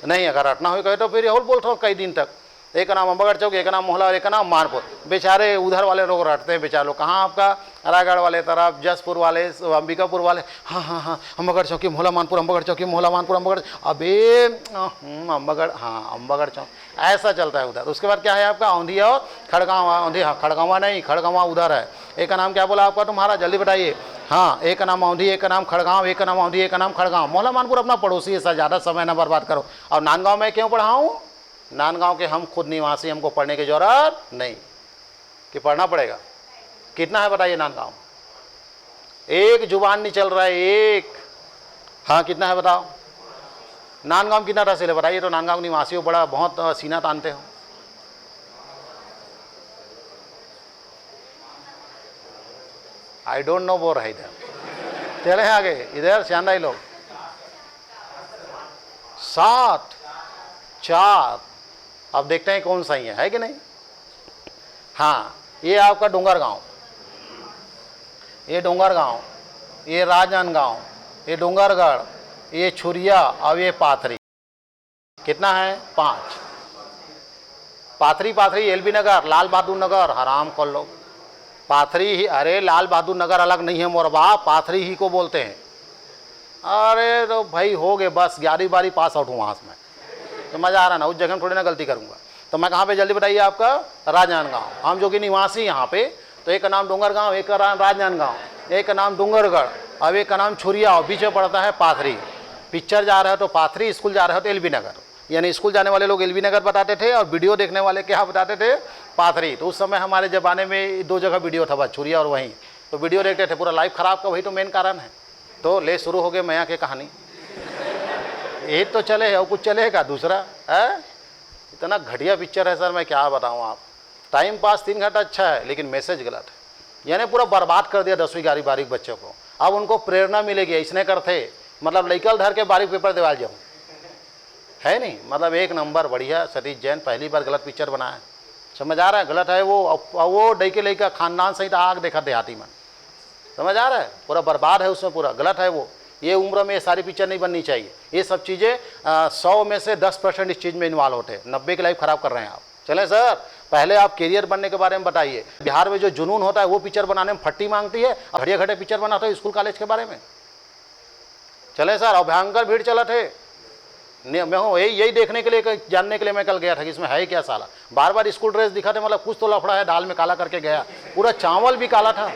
नहीं, अगर रटना हो तो फिर और बोल रहा हूँ कई दिन तक। एक का नाम अंबागढ़ चौक, एक का नाम मोहला और एक का नाम मानपुर। बेचारे उधर वाले लोग रटते हैं बेचारे लोग। कहाँ आपका रायगढ़ वाले तरफ, जसपुर वाले, अंबिकापुर वाले, हाँ हाँ हाँ अंबागढ़ चौकी मोहला मानपुर, अंबागढ़ चौकी मोहला मानपुर, अंबागढ़, अबे अंबागढ़, हाँ अंबागढ़ चौक, ऐसा चलता है उधर। उसके बाद क्या है आपका? औंधी और खड़गांव। औंधी, हाँ खड़गांवा नहीं, खड़गांवा उधर है। एक का नाम क्या बोला आपका तुम्हारा? जल्दी बताइए। हाँ, एक का नाम औंधी, एक का नाम खड़गांव, एक का नाम औंधी, एक का नाम खड़गांव। मोहला मानपुर अपना पड़ोसी है सर, ज़्यादा समय ना बर्बाद करो। और नांदगांव में क्यों पढ़ाऊँ? नांदगांव के हम खुद निवासी, हमको पढ़ने की जरूरत नहीं कि पढ़ना पड़ेगा। कितना है बताइए नांदगांव? एक जुबान नहीं चल रहा है, एक। हाँ कितना है बताओ? नांदगांव कितना तहसील है बताइए तो। नांदगांव निवासी हो, बड़ा बहुत सीना तानते हो। आई डोंट नो बोल रहा है इधर। चले हैं आगे, इधर शानदाई लोग। 7, 4। अब देखते हैं कौन सही है कि नहीं। हाँ, ये आपका डोंगरगांव, ये डोंगरगांव, ये राजनांदगांव, ये डोंगरगढ़, ये छुरिया और ये पाथरी। कितना है? 5। पाथरी, पाथरी एलबी नगर, लाल बहादुर नगर, हराम कर लो। पाथरी ही, अरे लाल बहादुर नगर अलग नहीं है मोरबा, पाथरी ही को बोलते हैं। अरे तो भाई हो गए बस, 11वीं 12वीं पास आउट हूँ वहाँ से मैं, तो मज़ा आ रहा ना, उस जगह में थोड़ी ना गलती करूँगा। तो मैं कहाँ पे जल्दी बताइए आपका? राजनांदगांव। हम जो कि निवासी यहाँ पे, तो एक का नाम डोंगरगांव, एक का नाम राजनांदगांव, एक का नाम डोंगरगढ़, अब एक का नाम छुरिया और बीच में पड़ता है पाथरी। पिक्चर जा रहा है तो पाथरी, स्कूल जा रहे हो तो एलबी नगर। यानी स्कूल जाने वाले लोग एलबी नगर बताते थे और वीडियो देखने वाले क्या बताते थे? पाथरी। तो उस समय हमारे ज़माने में 2 जगह वीडियो था बस, छुरिया और वहीं, तो वीडियो देखते थे। पूरा लाइफ ख़राब का वही तो मेन कारण है। तो ले शुरू हो गए मैया की कहानी। ये तो चले और कुछ चलेगा दूसरा है? इतना घटिया पिक्चर है सर, मैं क्या बताऊँ आप। टाइम पास 3 घंटा अच्छा है, लेकिन मैसेज गलत है। यानी पूरा बर्बाद कर दिया 10वीं 11वीं 12वीं बच्चों को। अब उनको प्रेरणा मिलेगी, इसने करते मतलब लइकल धर के बारीक पेपर देवाल जाऊँ, है नहीं। मतलब 1 नंबर बढ़िया। सतीश जैन पहली बार गलत पिक्चर बनाया है, समझ आ रहा है? गलत है वो डई के लइका खानदान सहित आग देखा देहाती में, समझ आ रहा है? पूरा बर्बाद है उसमें, पूरा गलत है वो। ये उम्र में ये सारी पिक्चर नहीं बननी चाहिए। ये सब चीज़ें 100 में से 10% इस चीज़ में इन्वॉल्व होते हैं। 90 की लाइफ ख़राब कर रहे हैं आप। चलें सर, पहले आप कैरियर बनने के बारे में बताइए। बिहार में जो जुनून होता है वो पिक्चर बनाने में फट्टी मांगती है, और घड़िया घटे पिक्चर बनाता है स्कूल कॉलेज के बारे में। चलें सर, और भयंकर भीड़ चला थे। मैं हूँ यही देखने के लिए, जानने के लिए मैं कल गया था कि इसमें है क्या साला। बार बार स्कूल ड्रेस दिखाते, मतलब कुछ तो लफड़ा है, दाल में काला करके गया, पूरा चावल भी काला था।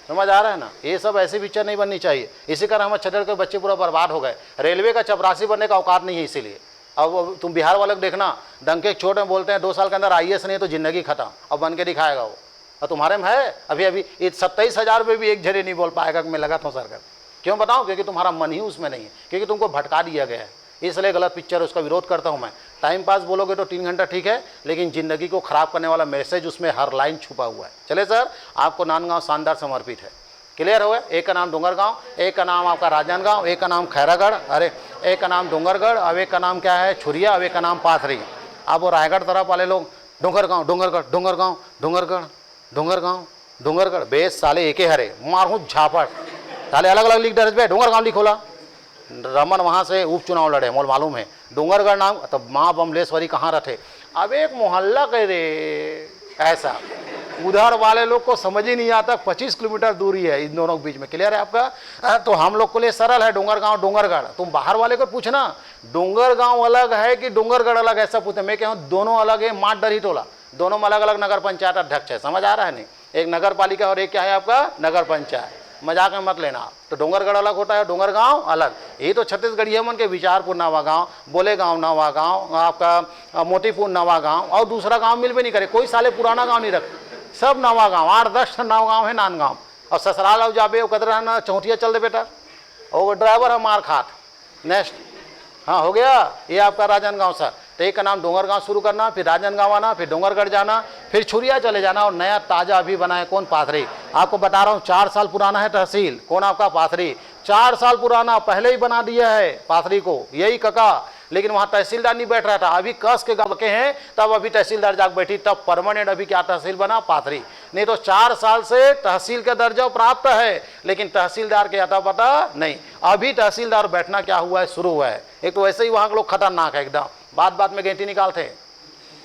समझ आ रहा है ना? ये सब ऐसी पिक्चर नहीं बननी चाहिए। इसी कारण हम छत्तीसगढ़ के बच्चे पूरा बर्बाद हो गए। रेलवे का चपरासी बनने का औकात नहीं है इसीलिए। अब तुम बिहार वाले को देखना, डंके चोट में बोलते हैं 2 साल के अंदर IAS नहीं तो ज़िंदगी खत्म, अब बन के दिखाएगा वो। और तुम्हारे में है अभी 27,000 में भी एक झरे नहीं बोल पाएगा कि मैं लगा था सरकार। क्यों बताऊँ? क्योंकि तुम्हारा मन ही उसमें नहीं है, क्योंकि तुमको भटका दिया गया है। इसलिए गलत पिक्चर, उसका विरोध करता हूँ मैं। टाइम पास बोलोगे तो 3 घंटा ठीक है, लेकिन ज़िंदगी को ख़राब करने वाला मैसेज उसमें हर लाइन छुपा हुआ है। चले सर, आपको नांदगांव शानदार समर्पित है। क्लियर हो गया? एक का नाम डोंगरगांव, एक का नाम आपका राजनांदगांव, एक का नाम खैरागढ़, अरे एक का नाम डोंगरगढ़, अब एक का नाम क्या है? छुरिया, अब एक का नाम पाथरी। अब वो रायगढ़ तरफ वाले लोग डोंगरगांव, डोंगरगढ़, डोंगरगांव, डोंगरगढ़, डोंगरगांव, डोंगरगढ़। बेस साले एक ही हरे मारूँ झापड़, साले अलग अलग लिख दर्ज पे डोंगरगांव लिखोला। रमन वहाँ से उपचुनाव लड़े, मोल मालूम है। डोंगरगढ़ नाम, तब माँ बमलेश्वरी कहाँ रखे। अब एक मोहल्ला कह रे ऐसा, उधर वाले लोग को समझ ही नहीं आता। 25 किलोमीटर दूरी है इन दोनों के बीच में। क्लियर है आपका? तो हम लोग के लिए सरल है डोंगरगांव डोंगरगढ़। तुम बाहर वाले को पूछना डोंगरगांव अलग है कि डोंगरगढ़ अलग, ऐसा पूछते। मैं कहूँ दोनों अलग है, माट डरी टोला, दोनों में अलग अलग नगर पंचायत अध्यक्ष है। समझ आ रहा है नहीं? एक नगर पालिका और एक क्या है आपका? नगर पंचायत। मजाक में मत लेना आप। तो डोंगरगढ़ अलग होता है, डोंगरगांव अलग। ये तो छत्तीसगढ़ी है मन के विचारपुर नवा गाँव, बोलेगांव नवा गाँव, आपका मोतीपुर नवा गाँव, और दूसरा गाँव मिल भी नहीं करे। कोई साले पुराना गाँव नहीं रखते, सब नवा गाँव। 8-10 नवा गाँव है नांदगांव। और ससुराल आओ जाबे वो कदर ना चौथिया चल दे बेटा, और ड्राइवर है मार खाट। नेक्स्ट, हाँ हो गया। ये आपका राजनांदगांव सर। तो एक का नाम डोंगरगांव शुरू करना, फिर राजनांदगांव आना, फिर डोंगरगढ़ जाना, फिर छुरिया चले जाना, और नया ताज़ा अभी बना है कौन, पाथरी। आपको बता रहा हूँ 4 साल पुराना है तहसील, कौन आपका, पाथरी। 4 साल पुराना, पहले ही बना दिया है पाथरी को, यही कका। लेकिन वहाँ तहसीलदार नहीं बैठ रहा था, अभी कस के गबके हैं, तब अभी तहसीलदार जाग बैठी, तब परमानेंट अभी क्या तहसील बना, पाथरी। नहीं तो 4 साल से तहसील का दर्जा प्राप्त है, लेकिन तहसीलदार के अता पता नहीं। अभी तहसीलदार बैठना क्या हुआ है, शुरू हुआ है। एक तो वैसे ही वहाँ के लोग खतरनाक है एकदम, बात बात में गेंटी निकालते हैं।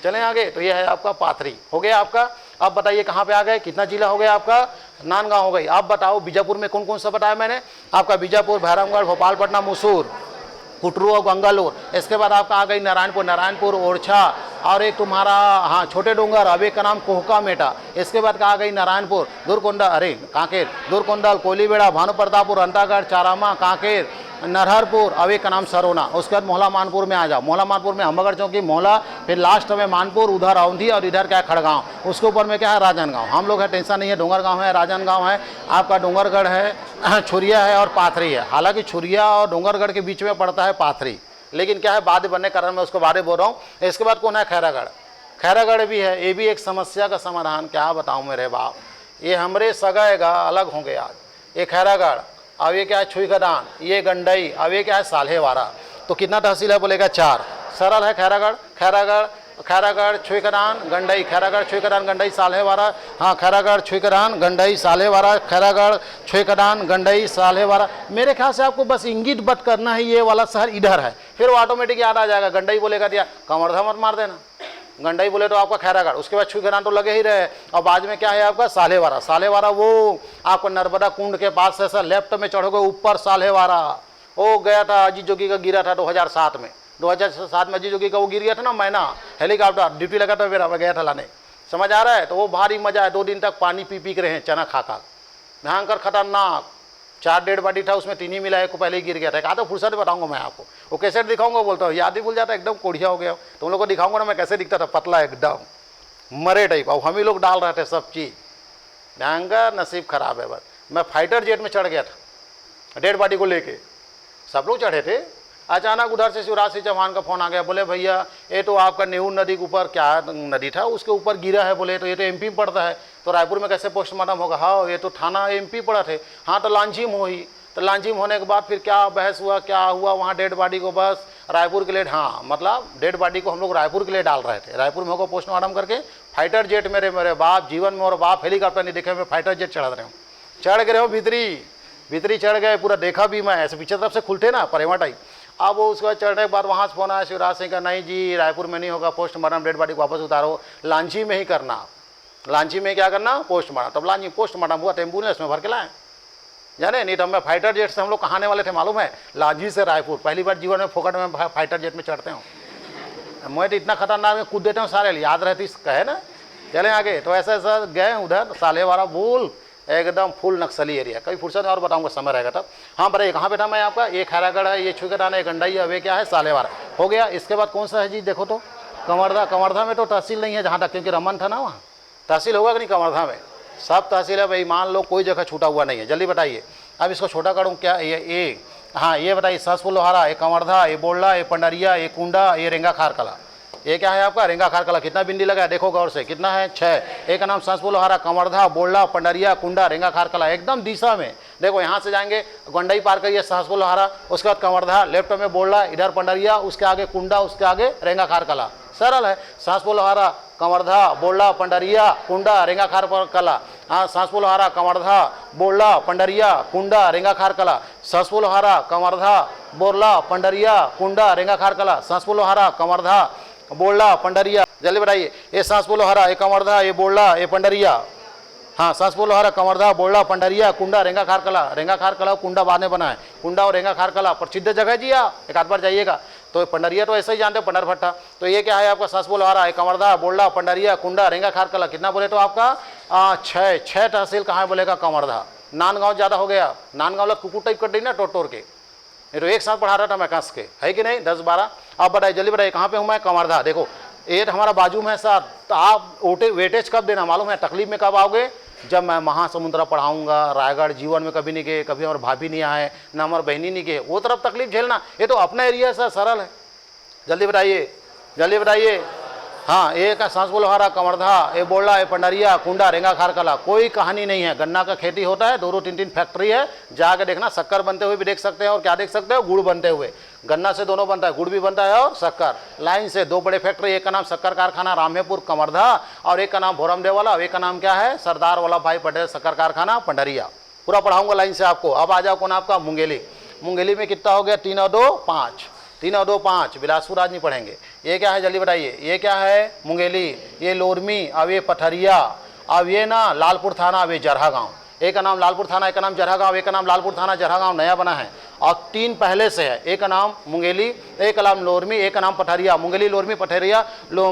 चलें आगे, तो ये है आपका पाथरी, हो गया आपका। अब बताइए कहाँ पे आ गए, कितना जिला हो गया आपका, नांदगांव हो गई। अब बताओ बीजापुर में कौन कौन सा बताया मैंने आपका, बीजापुर, भैरमगढ़, भोपालपट्टनम, मुसूर, कुटरू और गंगालूर। इसके बाद आपका आ गई नारायणपुर, नारायणपुर, ओरछा, और एक तुम्हारा हाँ छोटे डोंगर, अब एक का नाम कोहका मेटा। इसके बाद आ गई नारायणपुर, दुर्कोंडा, अरे कांकेर, दुर्कोंडल, कोलीबेड़ा, भानुप्रतापुर, अंतागढ़, चारामा, कांकेर, नरहरपुर, अब एक का नाम सरोना। उसके बाद मोहला मानपुर में आ जाओ, मोहला मानपुर में अम्बागढ़ चौकी, मोहला, फिर लास्ट में मानपुर, उधर औंधी, और इधर क्या है खड़गांव। उसके ऊपर में क्या है, राजनांदगांव। हम लोग है, टेंशन नहीं है, डोंगरगांव है, राजनांदगांव है, आपका डोंगरगढ़ है, छुरिया है और पाथरी है। हालांकि छुरिया और डोंगरगढ़ के बीच में पड़ता है पाथरी, लेकिन क्या है बाद बनने कारण मैं उसको बारे बोल रहा हूँ। इसके बाद कौन है, खैरागढ़। खैरागढ़ भी है, ये भी एक समस्या का समाधान, क्या बताऊँ मेरे बाप, ये हमरे सगाएगा अलग होंगे आज। ये खैरागढ़, अब ये क्या है, छुईखदान, ये गंडई, अब ये क्या है, साल्हेवारा। तो कितना तहसील है बोलेगा, 4। सरल है, खैरागढ़, खैरागढ़, खैरागढ़, छुईखदान, गंडई, खैरागढ़, छुईखदान, गंडई, साल्हेवारा। हाँ, खैरागढ़, छुईखदान, गंडई, साल्हेवारा, खैरागढ़, छुईखदान, गंडई, साल्हेवारा। मेरे ख्याल से आपको बस इंगित बट करना है, ये वाला शहर इधर है, फिर वो ऑटोमेटिक याद आ जाएगा। गंडई बोलेगा दिया, कमरधा मत मार देना, गंडई बोले तो आपका खैरागढ़, उसके बाद छुईखदान तो लगे ही रहे, और बाद में क्या है आपका, साल्हेवारा। साल्हेवारा वो आपको नर्मदा कुंड के पास से ऐसा लेफ्ट में चढ़ोगे ऊपर, साल्हेवारा। वो गया था अजीत जोगी का, गिरा था 2007 में, 2007 में अजीत जोगी का वो गिर गया था ना, मैना हेलीकॉप्टर ड्यूटी लगा था, मेरा गया था लाने, समझ आ रहा है। तो वो भारी मजा है, 2 दिन तक पानी पी पी के रहे, चना खा खा, भयंकर खतरनाक। 4 डेड बॉडी था उसमें, 3 ही मिला, एक को पहले ही गिर गया था। कहा तो फुर्सत बताऊंगा मैं आपको, वो कैसे दिखाऊंगा, बोलता हूँ याद ही भूल जाता, एकदम कोढ़िया हो गया। तुम लोग को दिखाऊंगा ना मैं कैसे दिखता था, पतला एकदम मरे टाइप। अब हम ही लोग डाल रहे थे सब चीज़, भयंकर नसीब खराब है। बस मैं फाइटर जेट में चढ़ गया था डेड बॉडी को लेके, सब लोग चढ़े थे। अचानक उधर से शिवराज सिंह चौहान का फ़ोन आ गया, बोले भैया ये तो आपका नेहू नदी के ऊपर, क्या नदी था उसके ऊपर गिरा है, बोले तो ये तो एमपी पड़ता है, तो रायपुर में कैसे पोस्टमार्टम होगा। हाँ ये तो थाना एमपी पड़ा थे। हाँ तो लांझीम हो ही, तो लांझीम होने के बाद फिर क्या बहस हुआ, क्या हुआ वहाँ, डेड बॉडी को बस रायपुर के लिए, हाँ मतलब डेड बॉडी को हम लोग रायपुर के लिए डाल रहे थे। रायपुर में होगा पोस्टमार्टम करके, फाइटर जेट, मेरे बाप जीवन में और बाप हेलीकॉप्टर नहीं देखे, मैं फाइटर जेट चढ़ा रहे हूँ, चढ़ गए हो भीतरी चढ़ गए, पूरा देखा भी मैं, ऐसे पीछे तरफ से खुलते ना परेवा टाइप। अब वो उसके बाद चढ़ने के बाद वहाँ से फोन आया शिवराज सिंह का, नहीं जी रायपुर में नहीं होगा पोस्टमार्टम, डेड बॉडी को वापस उतारो, लांची में ही करना। लांची में क्या करना, पोस्टमार्टम। तब लांची पोस्टमार्टम हुआ, एम्बुलेंस में भर के लाए, जाने नहीं तो मैं फाइटर जेट से हम लोग कहाने वाले थे मालूम है, लांची से रायपुर। पहली बार जीवन में फोकट में फाइटर जेट में चढ़ते हूँ, मैं तो इतना खतरनाक में कूद देता हूँ, सारे याद रहती कहे ना। चलें आगे, तो ऐसा ऐसा गए उधर, साल्हेवारा बोल एकदम फुल नक्सली एरिया, कभी फुर्सत और बताऊंगा समय रहेगा तब। हाँ बताइए कहाँ पे था मैं आपका, ये खैरागढ़ है, ये छुईखदान है, गंडई है, वे क्या है, साल्हेवारा हो गया। इसके बाद कौन सा है जी, देखो तो कमरधा। कमरधा में तो तहसील नहीं है जहाँ तक, क्योंकि रमन था ना वहाँ, तहसील होगा कि नहीं कमरधा में, सब तहसील है भाई, मान लो कोई जगह छूटा हुआ नहीं है। जल्दी बताइए, अब इसको छोटा करूँ क्या, ये हाँ ये बताइए, सहसपुर लोहारा, ये कमरधा, ये बोलडा, ये पंडरिया, ये कुंडा, ये रेंगा खारकला। ये क्या है आपका, रेंगा खारकला। कितना बिंदी लगा है देखो गौर से, कितना है, 6। एक का नाम सहसपुर लोहारा, कमरधा, बोलडा, पंडरिया, कुंडा, रेंगा खारकला, एकदम दिशा में देखो। यहाँ से जाएंगे गंडई पार करिए, सहसपुर लोहारा, उसके बाद कमरधा, लेफ्ट में बोलडा, इधर पंडरिया, उसके आगे कुंडा, उसके आगे रेंगा खारकला। सरल है, सहसपुर लोहारा, कमरधा, बोलडा, पंडरिया, कुंडा, रेंगा खारकला। हाँ सहसपुर लोहारा, कमरधा, बोलडा, पंडरिया, कुंडा, रेंगा खारकला। सहसपुर लोहारा, कमरधा, बोलडा, पंडरिया, कुंडा, रेंगा खारकला। सहसपुर लोहारा, कमरधा, बोलडा, पंडरिया। जल्दी बताइए, ये सहसपुर लोहारा, ये कमरधा, ये बोलडा, ये पंडरिया। हाँ सहसपुर लोहारा, कमरधा, बोलडा, पंडरिया, कुंडा, रेंगा खारकला। रेंगा खारकला कुंडा बाद में बना है, कुंडा और रेंगा खारकला प्रसिद्ध जगह जी, आप एक आध बार जाइएगा। तो पंडरिया तो ऐसे ही जानते हो, पंडर भट्टा। तो ये क्या है आपका, सहसपुर लोहारा, ये कमरधा, बोलडा, पंडरिया, कुंडा, रेंगा खारकला। कितना बोले तो आपका 6 तहसील कहाँ है बोलेगा, कमरधा। नांदगांव ज़्यादा हो गया, नांदगांव लोग कुकुर टाइप कर दी ना, टोर के, ये तो एक साथ पढ़ा रहा था मैं कस के, है कि नहीं, 10-12। आप बताइए जल्दी बताइए कहाँ पे हूँ मैं, कमरधा। देखो ये तो हमारा बाजू में है सर, तो आप वेटेज कब देना मालूम है, तकलीफ में कब आओगे, जब मैं महासमुंदरा पढ़ाऊंगा। रायगढ़ जीवन में कभी नहीं गए, कभी हमारे भाभी नहीं आए, ना हमारे बहनी नहीं गए, वो तरफ तकलीफ झेलना। ये तो अपना एरिया सर, सरल है। जल्दी बताइए जल्दी बताइए। हाँ, ए का सांस बोलोहारा, कमरधा, ए बोला, ए पंडरिया, कुंडा, रेंगा, खारकला, कोई कहानी नहीं है। गन्ना का खेती होता है, 2-2 3-3 फैक्ट्री है, जाके देखना। शक्कर बनते हुए भी देख सकते हैं और क्या देख सकते हो, गुड़ बनते हुए। गन्ना से दोनों बनता है, गुड़ भी बनता है और शक्कर। लाइन से 2 बड़े फैक्ट्री, एक का नाम शक्कर कारखाना रामेपुर कमरधा और एक का नाम भोरमदेव वाला, एक का नाम क्या है, सरदार वल्लभ भाई पटेल शक्कर कारखाना पंडरिया। पूरा पढ़ाऊंगा लाइन से आपको। अब आ जाओ कौन आपका, मुंगेली। मुंगेली में कितना हो गया, 3 और 2 5, 3 और 2 5। बिलासपुर आज नहीं पढ़ेंगे। ये क्या है जल्दी बताइए, ये क्या है, मुंगेली, ये लोरमी, अब ये पथरिया, अब ये ना लालपुर थाना, अब ये जरहा गाँव। एक का नाम लालपुर थाना, एक का नाम जरहा गाँव, एक का नाम लालपुर थाना जरहा गाँव नया बना है और 3 पहले से है। एक का नाम मुंगेली, एक का नाम लोरमी, एक का नाम पथरिया। मुंगेली लोरमी पथरिया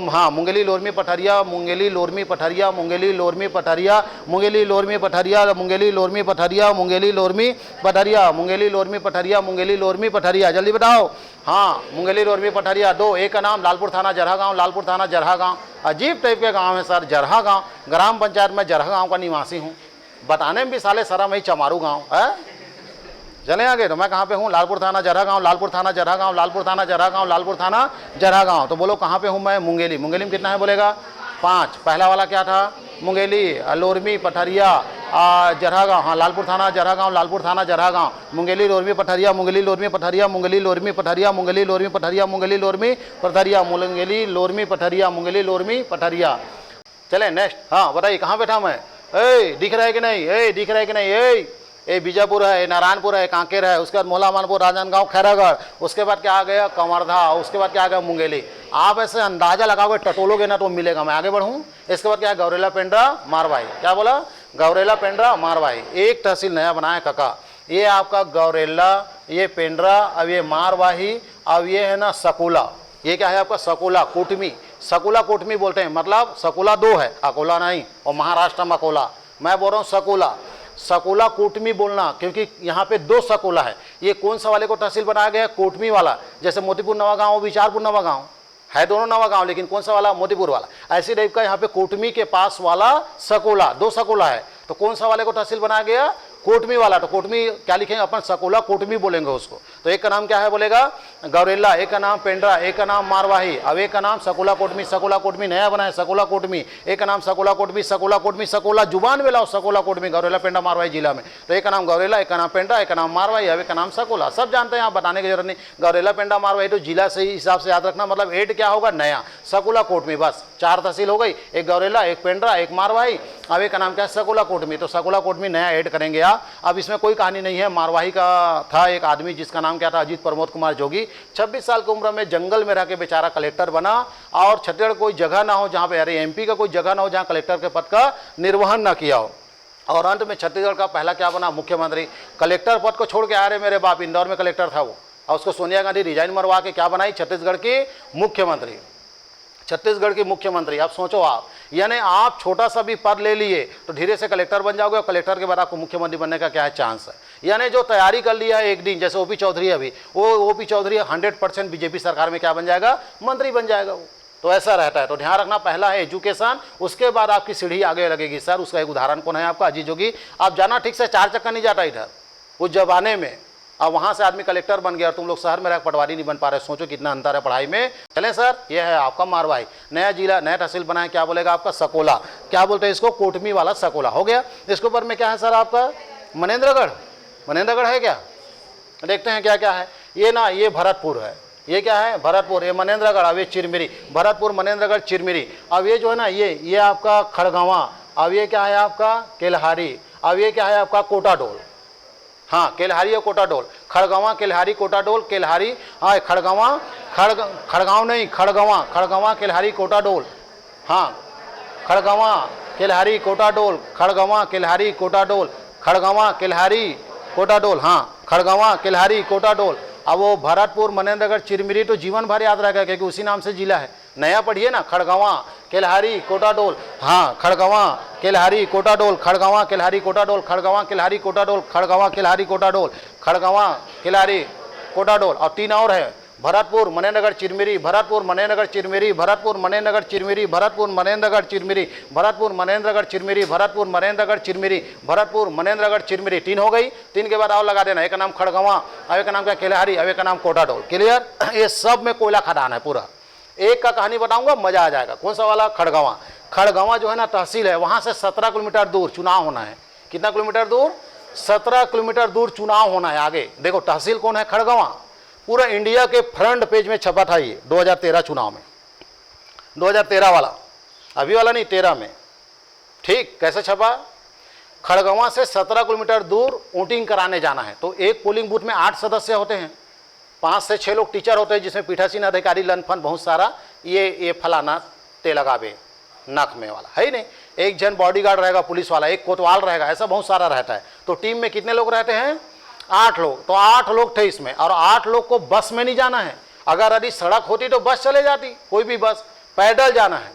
हाँ, मुंगेली लोरमी पथरिया, मुंगेली लोरमी पथरिया, मुंगेली लोरमी पथरिया, मुंगेली लोरमी पथरिया, मुंगेली लोरमी पथरिया, मुंगेली लोरमी पथरिया, मुंगेली लोरमी पथरिया, मुंगेली लोरमी पथरिया। जल्दी बताओ। हाँ, मुंगेली लोरमी पथरिया 2। एक का नाम लालपुर थाना जरहा गाँव, लालपुर थाना जरहा गाँव। अजीब टाइप के गाँव है सर, जरहा गाँव। ग्राम पंचायत में जरहा गाँव का निवासी हूँ, बताने में भी साले शर्म है, चमारू गाँव है। चले आगे, तो मैं कहाँ पे हूँ, लालपुर थाना जरहा गाँव, लालपुर थाना जरहा गाँव, लालपुर थाना जरहा गाँव, लालपुर थाना जरहा गाँव। तो बोलो कहाँ पे हूँ मैं, मुंगेली। मुंगेली में कितना है बोलेगा, 5। पहला वाला क्या था, मुंगेली, लोरमी पथरिया, जरहा गाँव। हाँ, लालपुर थाना जरहा गाँव, लालपुर थाना जरहा गाँव, मुंगेली लोरमी पथरिया, मुंगेली लोरमी पथरिया, मुंगेली लोरमी पथरिया, मुंगेली लोरमी पथरिया, मुंगेली लोरमी पथरिया, मुंगेली लोरमी पथरिया, मुंगेली लोरमी पथरिया। चले नेक्स्ट। हाँ बताइए कहाँ बैठा मैं, ए दिख रहा है कि नहीं, ए दिख रहा है कि नहीं, ए बीजापुर है, नारायणपुर है, कांकेर है, उसके बाद मोहला मानपुर, राजनांदगांव, खैरागढ़, उसके बाद क्या आ गया, कमरधा, उसके बाद क्या आ गया, मुंगेली। आप ऐसे अंदाजा लगाओगे, टटोलोगे ना तो मिलेगा। मैं आगे बढ़ूँ। इसके बाद क्या है, गौरेला, पेंड्रा, मारवाही। क्या बोला, गौरेला, पेंड्रा, मारवाही। एक तहसील नया बना है काका। ये आपका गौरेला, ये पेंड्रा, अब ये मारवाही, अब ये है ना सकोला। ये क्या है आपका, सकोला कोटमी। सकोला कोटमी बोलते हैं, मतलब सकोला 2 है, अकोला नहीं, और महाराष्ट्र में अकोला। मैं बोल रहा हूँ सकोला, सकोला कोटमी बोलना, क्योंकि यहाँ पे 2 सकोला है। ये कौन सा वाले को तहसील बनाया गया है, कोटमी वाला। जैसे मोतीपुर नवा गाँव, विचारपुर नवा गाँव है, दोनों नवा गाँव, लेकिन कौन सा वाला, मोतीपुर वाला। ऐसी टाइप का यहाँ पे कोटमी के पास वाला सकोला, 2 सकोला है। तो कौन सा वाले को तहसील बनाया गया, कोटमी वाला। तो कोटमी क्या लिखेंगे अपन, सकोला कोटमी बोलेंगे उसको। तो एक का नाम क्या है बोलेगा, गौरेला, एक का नाम पेंड्रा, एक का नाम मारवाही, अब एक का नाम सकोला कोटमी। सकोला कोटमी नया बना है, सकोला कोटमी। एक का नाम सकोला कोटमी, सकोला कोटमी, सकोला जुबान में लाओ, सकोला कोटमी, गौरेला, पेंड्रा, मारवाही जिला में। तो एक का नाम गौरेला, एक का नाम पेंड्रा, एक का नाम मारवाही, अब एक का नाम सकोला। सब जानते हैं, आप बताने की जरूरत नहीं। गौरेला, पेंड्रा, मारवाही तो जिला से हिसाब से याद रखना, मतलब 8 क्या होगा, नया। सकोला कोटमी, बस 4 तहसील हो गई, एक गौरेला, एक पेंड्रा, एक मारवाही, अब एक का नाम क्या है, सकोला कोटमी। तो सकोला कोटमी नया ऐड करेंगे आप। अब इसमें कोई कहानी नहीं है। मारवाही का था एक आदमी जिसका नाम क्या था, अजीत प्रमोद कुमार जोगी। 26 साल की उम्र में जंगल में रह के बेचारा कलेक्टर बना, और छत्तीसगढ़ कोई जगह ना हो जहाँ पे, अरे एमपी का कोई जगह ना हो जहाँ कलेक्टर के पद का निर्वहन ना किया हो। और अंत में छत्तीसगढ़ का पहला क्या बना, मुख्यमंत्री। कलेक्टर पद को छोड़ के आ रहे मेरे बाप, इंदौर में कलेक्टर था वो, और उसको सोनिया गांधी रिजाइन मरवा के क्या बनाई, छत्तीसगढ़ की मुख्यमंत्री। छत्तीसगढ़ की मुख्यमंत्री। अब सोचो आप, यानी आप छोटा सा भी पद ले लिए तो धीरे से कलेक्टर बन जाओगे, और कलेक्टर के बाद आपको मुख्यमंत्री बनने का क्या है, चांस है। यानी जो तैयारी कर लिया है एक दिन, जैसे ओपी चौधरी, अभी वो ओपी चौधरी 100% बीजेपी सरकार में क्या बन जाएगा, मंत्री बन जाएगा वो। तो ऐसा रहता है। तो ध्यान रखना, पहला है एजुकेशन, उसके बाद आपकी सीढ़ी आगे लगेगी। सर उसका एक उदाहरण कौन है आपका, अजीत जोगी। आप जाना ठीक से 4 चक्कर नहीं जाता इधर उस जमाने में, अब वहाँ से आदमी कलेक्टर बन गया और तुम लोग शहर में रह पटवारी नहीं बन पा रहे। सोचो कितना अंतर है पढ़ाई में। चलें सर, ये है आपका मारवाही। नया जिला, नया तहसील बनाए, क्या बोलेगा आपका, सकोला। क्या बोलते हैं इसको, कोटमी वाला सकोला हो गया। इसके ऊपर में क्या है सर आपका, मनेंद्रगढ़। मनेंद्रगढ़ है क्या, देखते हैं क्या क्या है। ये ना, ये भरतपुर है, ये क्या है, भरतपुर। ये मनेंद्रगढ़, अब ये चिरमिरी, भरतपुर, मनेंद्रगढ़, चिरमिरी। अब ये जो है ना, ये आपका खड़गवां। अब ये क्या है आपका, केल्हारी। अब ये क्या है आपका, कोटाडोल। हाँ, केल्हारी और कोटाडोल, खड़गवां, केल्हारी, कोटाडोल, केल्हारी, हाँ खड़गवां, खड़गांव नहीं, खड़गवां, खड़गवां, केल्हारी, कोटाडोल। हाँ, खड़गवां, केल्हारी, कोटाडोल, खड़गवां, केल्हारी, कोटाडोल, खड़गवां, केल्हारी, कोटाडोल। हाँ, खड़गवां, केल्हारी, कोटाडोल। अब वो भरतपुर, मनेंद्रगढ़, चिरमिरी तो जीवन भर याद रहेगा, क्योंकि उसी नाम से जिला है। नया पढ़िए ना, खड़गवां, केल्हारी, कोटाडोल। हाँ, खड़गवां, केल्हारी, कोटाडोल, खड़गवां, केल्हारी, कोटाडोल, खड़गवां, केल्हारी, कोटाडोल, खड़गवां, केल्हारी, कोटाडोल, खड़गवां, केल्हारी, कोटाडोल। और 3 और है, भरतपुर, मनेंद्रगढ़, चिरमिरी, भरतपुर, मनेंद्रगढ़, चिरमिरी, भरतपुर, मनेंद्रगढ़, चिरमिरी, भरतपुर, मनेंद्रगढ़, चिरमिरी, भरतपुर, मनेंद्रगढ़, चिरमिरी, भरतपुर, मनेंद्रगढ़, चिरमिरी, भरतपुर, मनेंद्रगढ़, चिरमिरी। 3 हो गई। 3 के बाद और लगा देना, एक का नाम खड़गवां, अब एक का नाम क्या, केल्हारी, अब एक का नाम कोटाडोल। क्लियर। ये सब में कोयला खदान है पूरा, एक का कहानी बताऊंगा, मजा आ जाएगा। कौन सा वाला? खड़गवां। खड़गवां जो है ना तहसील है, वहां से 17 किलोमीटर दूर चुनाव होना है। कितना किलोमीटर दूर? 17 किलोमीटर दूर चुनाव होना है। आगे देखो तहसील कौन है? खड़गवां। पूरा इंडिया के फ्रंट पेज में छपा था ये 2013 चुनाव में, 2013 वाला, अभी वाला नहीं, 13 में। ठीक, कैसे छपा? खड़गवां से 17 किलोमीटर दूर वोटिंग कराने जाना है। तो एक पोलिंग बूथ में 8 सदस्य होते हैं, 5 से 6 लोग टीचर होते हैं, जिसमें पीठासीन अधिकारी लनफन बहुत सारा, ये फलाना ते लगावे नाक में वाला है ही नहीं। एक जन बॉडीगार्ड रहेगा पुलिस वाला, एक कोतवाल रहेगा, ऐसा बहुत सारा रहता है। तो टीम में कितने लोग रहते हैं? 8 लोग। तो 8 लोग थे इसमें, और 8 लोग को बस में नहीं जाना है। अगर यदि सड़क होती तो बस चले जाती, कोई भी बस। पैदल जाना है।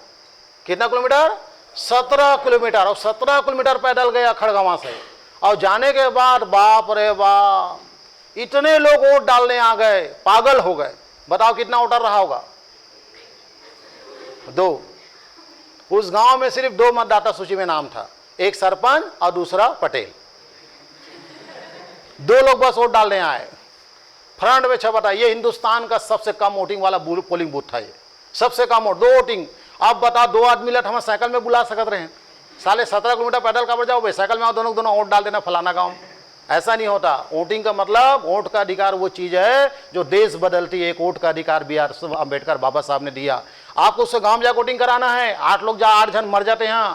कितना किलोमीटर? 17 किलोमीटर। और 17 किलोमीटर पैदल गया खड़गवां से, और जाने के बाद बाप रे बाप, इतने लोग वोट डालने आ गए, पागल हो गए। बताओ कितना वोटर रहा होगा? 2। उस गांव में सिर्फ 2 मतदाता सूची में नाम था, एक सरपंच और दूसरा पटेल। 2 लोग बस वोट डालने आए। फ्रंट में छपा था, ये हिंदुस्तान का सबसे कम वोटिंग वाला पोलिंग बूथ था, ये सबसे कम वोट, 2 वोटिंग। अब बता, 2 आदमी लट हम साइकिल में बुला सकते रहे? साले 17 किलोमीटर पैदल का बढ़ जाओ भाई, साइकिल में आओ, दोनों वोट डाल देना फलाना गांव। ऐसा नहीं होता। वोटिंग का मतलब, वोट का अधिकार वो चीज है जो देश बदलती है। एक वोट का अधिकार बी आर अम्बेडकर बाबा साहब ने दिया। आपको उससे गांव जाकर वोटिंग कराना है। 8 लोग 8 जन मर जाते हैं,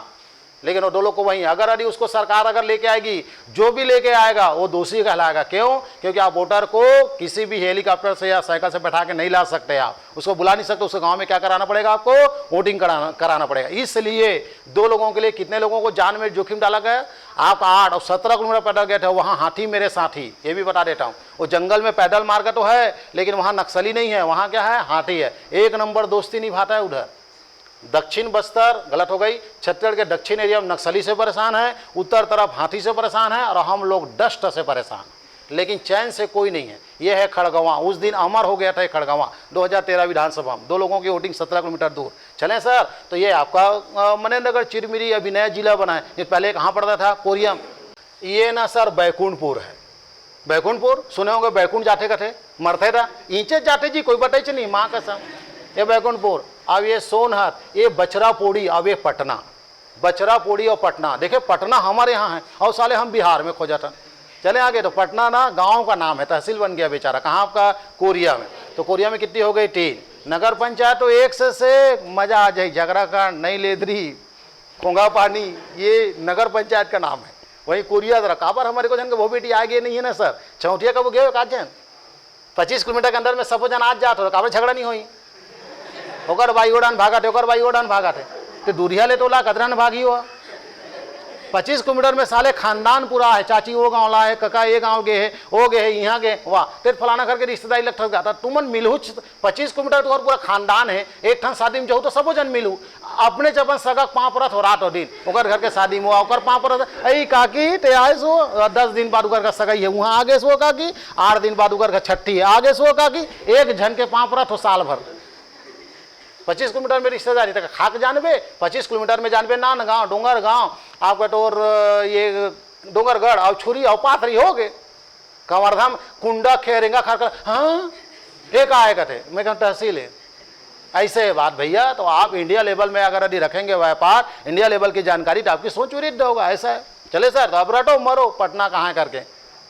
लेकिन वो 2 लोग को वहीं, अगर यदि उसको सरकार अगर लेके आएगी, जो भी लेके आएगा वो दोषी कहलाएगा। क्यों? क्योंकि आप वोटर को किसी भी हेलीकॉप्टर से या साइकिल से बैठा के नहीं ला सकते, आप उसको बुला नहीं सकते। उसको गांव में क्या कराना पड़ेगा? आपको वोटिंग कराना पड़ेगा। इसलिए 2 लोगों के लिए कितने लोगों को जान में जोखिम डाला गया? आप 8 और 17 किलोमीटर पैदल गए थे। वहाँ हाथी मेरे साथी, ये भी बता देता हूँ। वो जंगल में पैदल मार्ग तो है, लेकिन वहाँ नक्सली नहीं है, वहाँ क्या है? हाथी है। 1 नंबर दोस्ती निभाता है उधर। दक्षिण बस्तर गलत हो गई, छत्तीसगढ़ के दक्षिण एरिया में नक्सली से परेशान है, उत्तर तरफ हाथी से परेशान है, और हम लोग डस्ट से परेशान, लेकिन चैन से कोई नहीं है। ये है खड़गवां। उस दिन अमर हो गया था खड़गवां 2013 विधानसभा में। 2 लोगों की वोटिंग 17 किलोमीटर दूर। चलें सर, तो ये आपका मनेन्द्रगढ़ चिरमिरी अभी नया जिला बना है। ये पहले कहाँ पड़ता था? कोरियम। ये ना सर बैकुंठपुर है। बैकुंठपुर सुने होंगे, बैकुंठ जाते कथे मरते था, ईंचे जाते जी, कोई बताई नहीं, माँ कसम। ये बैकुंठपुर। अब ये सोनहत, ये बचरापोड़ी, अब ये पटना। बचरापोड़ी और पटना। देखिए पटना हमारे यहाँ है, और साले हम बिहार में खोजतन। चले आगे, तो पटना ना गांव का नाम है, तहसील बन गया बेचारा। कहाँ आपका? कोरिया में। तो कोरिया में कितनी हो गई? 3। नगर पंचायत तो 1 से मजा आ जाए, झगड़ा का नई लेदरी, कोंगा पानी, ये नगर पंचायत का नाम है। वही कोरिया जरा काबर हमारे को जन के वो बेटी आगे नहीं है ना सर। चौटिया का वो गए का जन 25 किलोमीटर के अंदर में सब जन आज जाते हो, काबर झगड़ा नहीं हुई। ओकर भाई ओडान भागा थे, ओकर भाई ओडान भागा थे, तो दूरिया ले तो ला कदरन भागी हुआ। 25 किलोमीटर में साले खानदान पूरा है। चाची वो गाँव ला है, कका ये गाँव गए है, वो गए है, यहाँ गए, वाह तेरे फलाना करके रिश्तेदारी लग ठग जाता। तुमन मिलू 25 किलोमीटर तो पूरा खानदान है। एक ठन शादी में जाऊँ तो सबो जन मिलू, अपने जबन सगक 5 परत हो रात हो दिन, ओकर घर के शादी में ओकर 5 परत। अई काकी ते आए सो 10 दिन बाद उकर का सगाई है, वहाँ आगे सो काकी 8 दिन बाद उकर का छठी है, आगे सो काकी एक जन के 5 परत हो साल भर। 25 किलोमीटर में रिश्तेदारी तक खाक जानबे। 25 किलोमीटर में जानबे नान गाँव, डोंगर गाँव, आपका तो ये डोंगरगढ़ और छुरी और पाथरी हो गए, कंवरधाम, कुंडा खेरेंगा खाकर। हाँ एक आएगा थे, मैं कहूँ तहसील है। ऐसे है बात भैया। तो आप इंडिया लेवल में अगर यदि रखेंगे व्यापार, इंडिया लेवल की जानकारी, तो आपकी सोच विरुद्ध होगा। ऐसा है। चले सर, तो अब रटो मरो पटना कहाँ करके।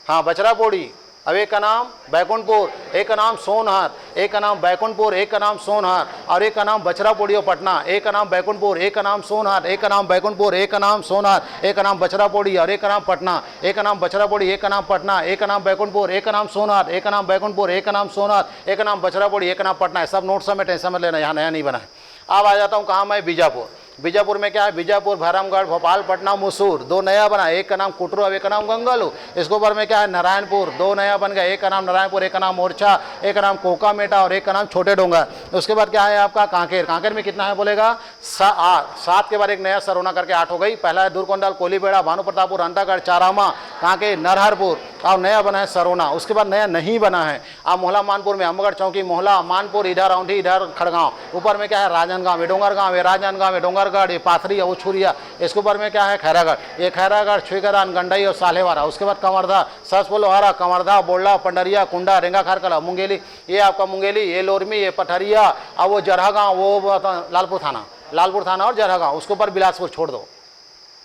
हाँ बचरापोड़ी, अब एक का नाम बैकुंठपुर, एक का नाम सोनहत, एक का नाम बैकुंठपुर, एक का नाम सोनहत, और एक का नाम बचरापोड़ी और पटना। एक का नाम बैकुंठपुर, एक का नाम सोनहत, एक का नाम बैकुंठपुर, एक का नाम सोनहत, एक का नाम बचरापोड़ी और एक का नाम पटना। एक का नाम बचरापोड़ी, एक का नाम पटना, एक का नाम बैकुंठपुर, एक का नाम सोनहत, एक का नाम बैकुंठपुर, एक का नाम सोनहत, एक का नाम बचरापोड़ी, एक का नाम पटना। सब नोट समेट, टेंशन मत लेना, यहाँ नया नहीं बना है। अब आ जाता हूँ कहाँ मैं? बीजापुर। बीजापुर में क्या है? बीजापुर, भरमगढ़, भोपाल, पटना, मुसूर, 2 नया बना। एक का नाम कुटरू, अब एक का नाम गंगालू। इसके ऊपर में क्या है? नारायणपुर, 2 नया बन गया। एक का नाम नारायणपुर, एक का नाम मोर्चा, एक का नाम कोकामेटा और एक का नाम छोटे डोंगर। उसके बाद क्या है आपका? कांकेर। कांकेर में कितना है बोलेगा? 7 के बाद एक नया सरोना करके 8 हो गई। पहला है दूरकोंडाल, कोलीबेड़ा, भानु प्रतापपुर, अंतागढ़, चारामा, कांकेर, नरहरपुर, और नया बना है सरोना। उसके बाद नया नहीं बना है। अब मोहला मानपुर में अम्बगढ़ चौकी, मोहला मानपुर, इधर औंधी, इधर खड़गांव। ऊपर में क्या है? राजनांदगांव, डोंगर गाँव है, राजनांदगांव है, डोंगर कुंभारगढ़, ये पाथरी, वो छुरिया, इसके ऊपर में क्या है खैरागढ़, ये खैरागढ़, छुईगरान, गंडई और सालेवारा। उसके बाद कंवरधा, ससपोलो, लोहारा, कंवरधा, बोल्डा, पंडरिया, कुंडा, रेंगा खारकला, मुंगेली, ये आपका मुंगेली, ये लोरमी, ये पठरिया, अब वो जरहा गाँव, वो लालपुर थाना और जरहा गाँव। उसके ऊपर बिलासपुर छोड़ दो,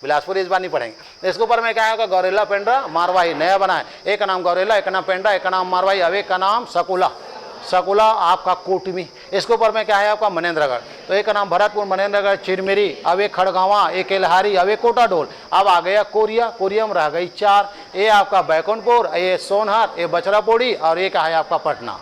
बिलासपुर इस बार नहीं पढ़ेंगे। इसके ऊपर में क्या है गौरेला पेंड्रा मारवाही नया बना है, एक का नाम गौरेला, एक का नाम पेंड्रा, एक का नाम मारवाही, अब एक का नाम सकुला आपका कोटमी। इसके ऊपर में क्या है आपका मनेन्द्रगढ़, तो एक का नाम भरतपुर, मनेन्द्रगढ़, चिरमेरी, अब एक खड़गावा, एक एलहारी, अब एक कोटाडोल। अब आ गया कोरिया में रह गई 4, ये आपका बैकुंठपुर, ये सोनहर, ये बचरापोड़ी और एक है आपका पटना।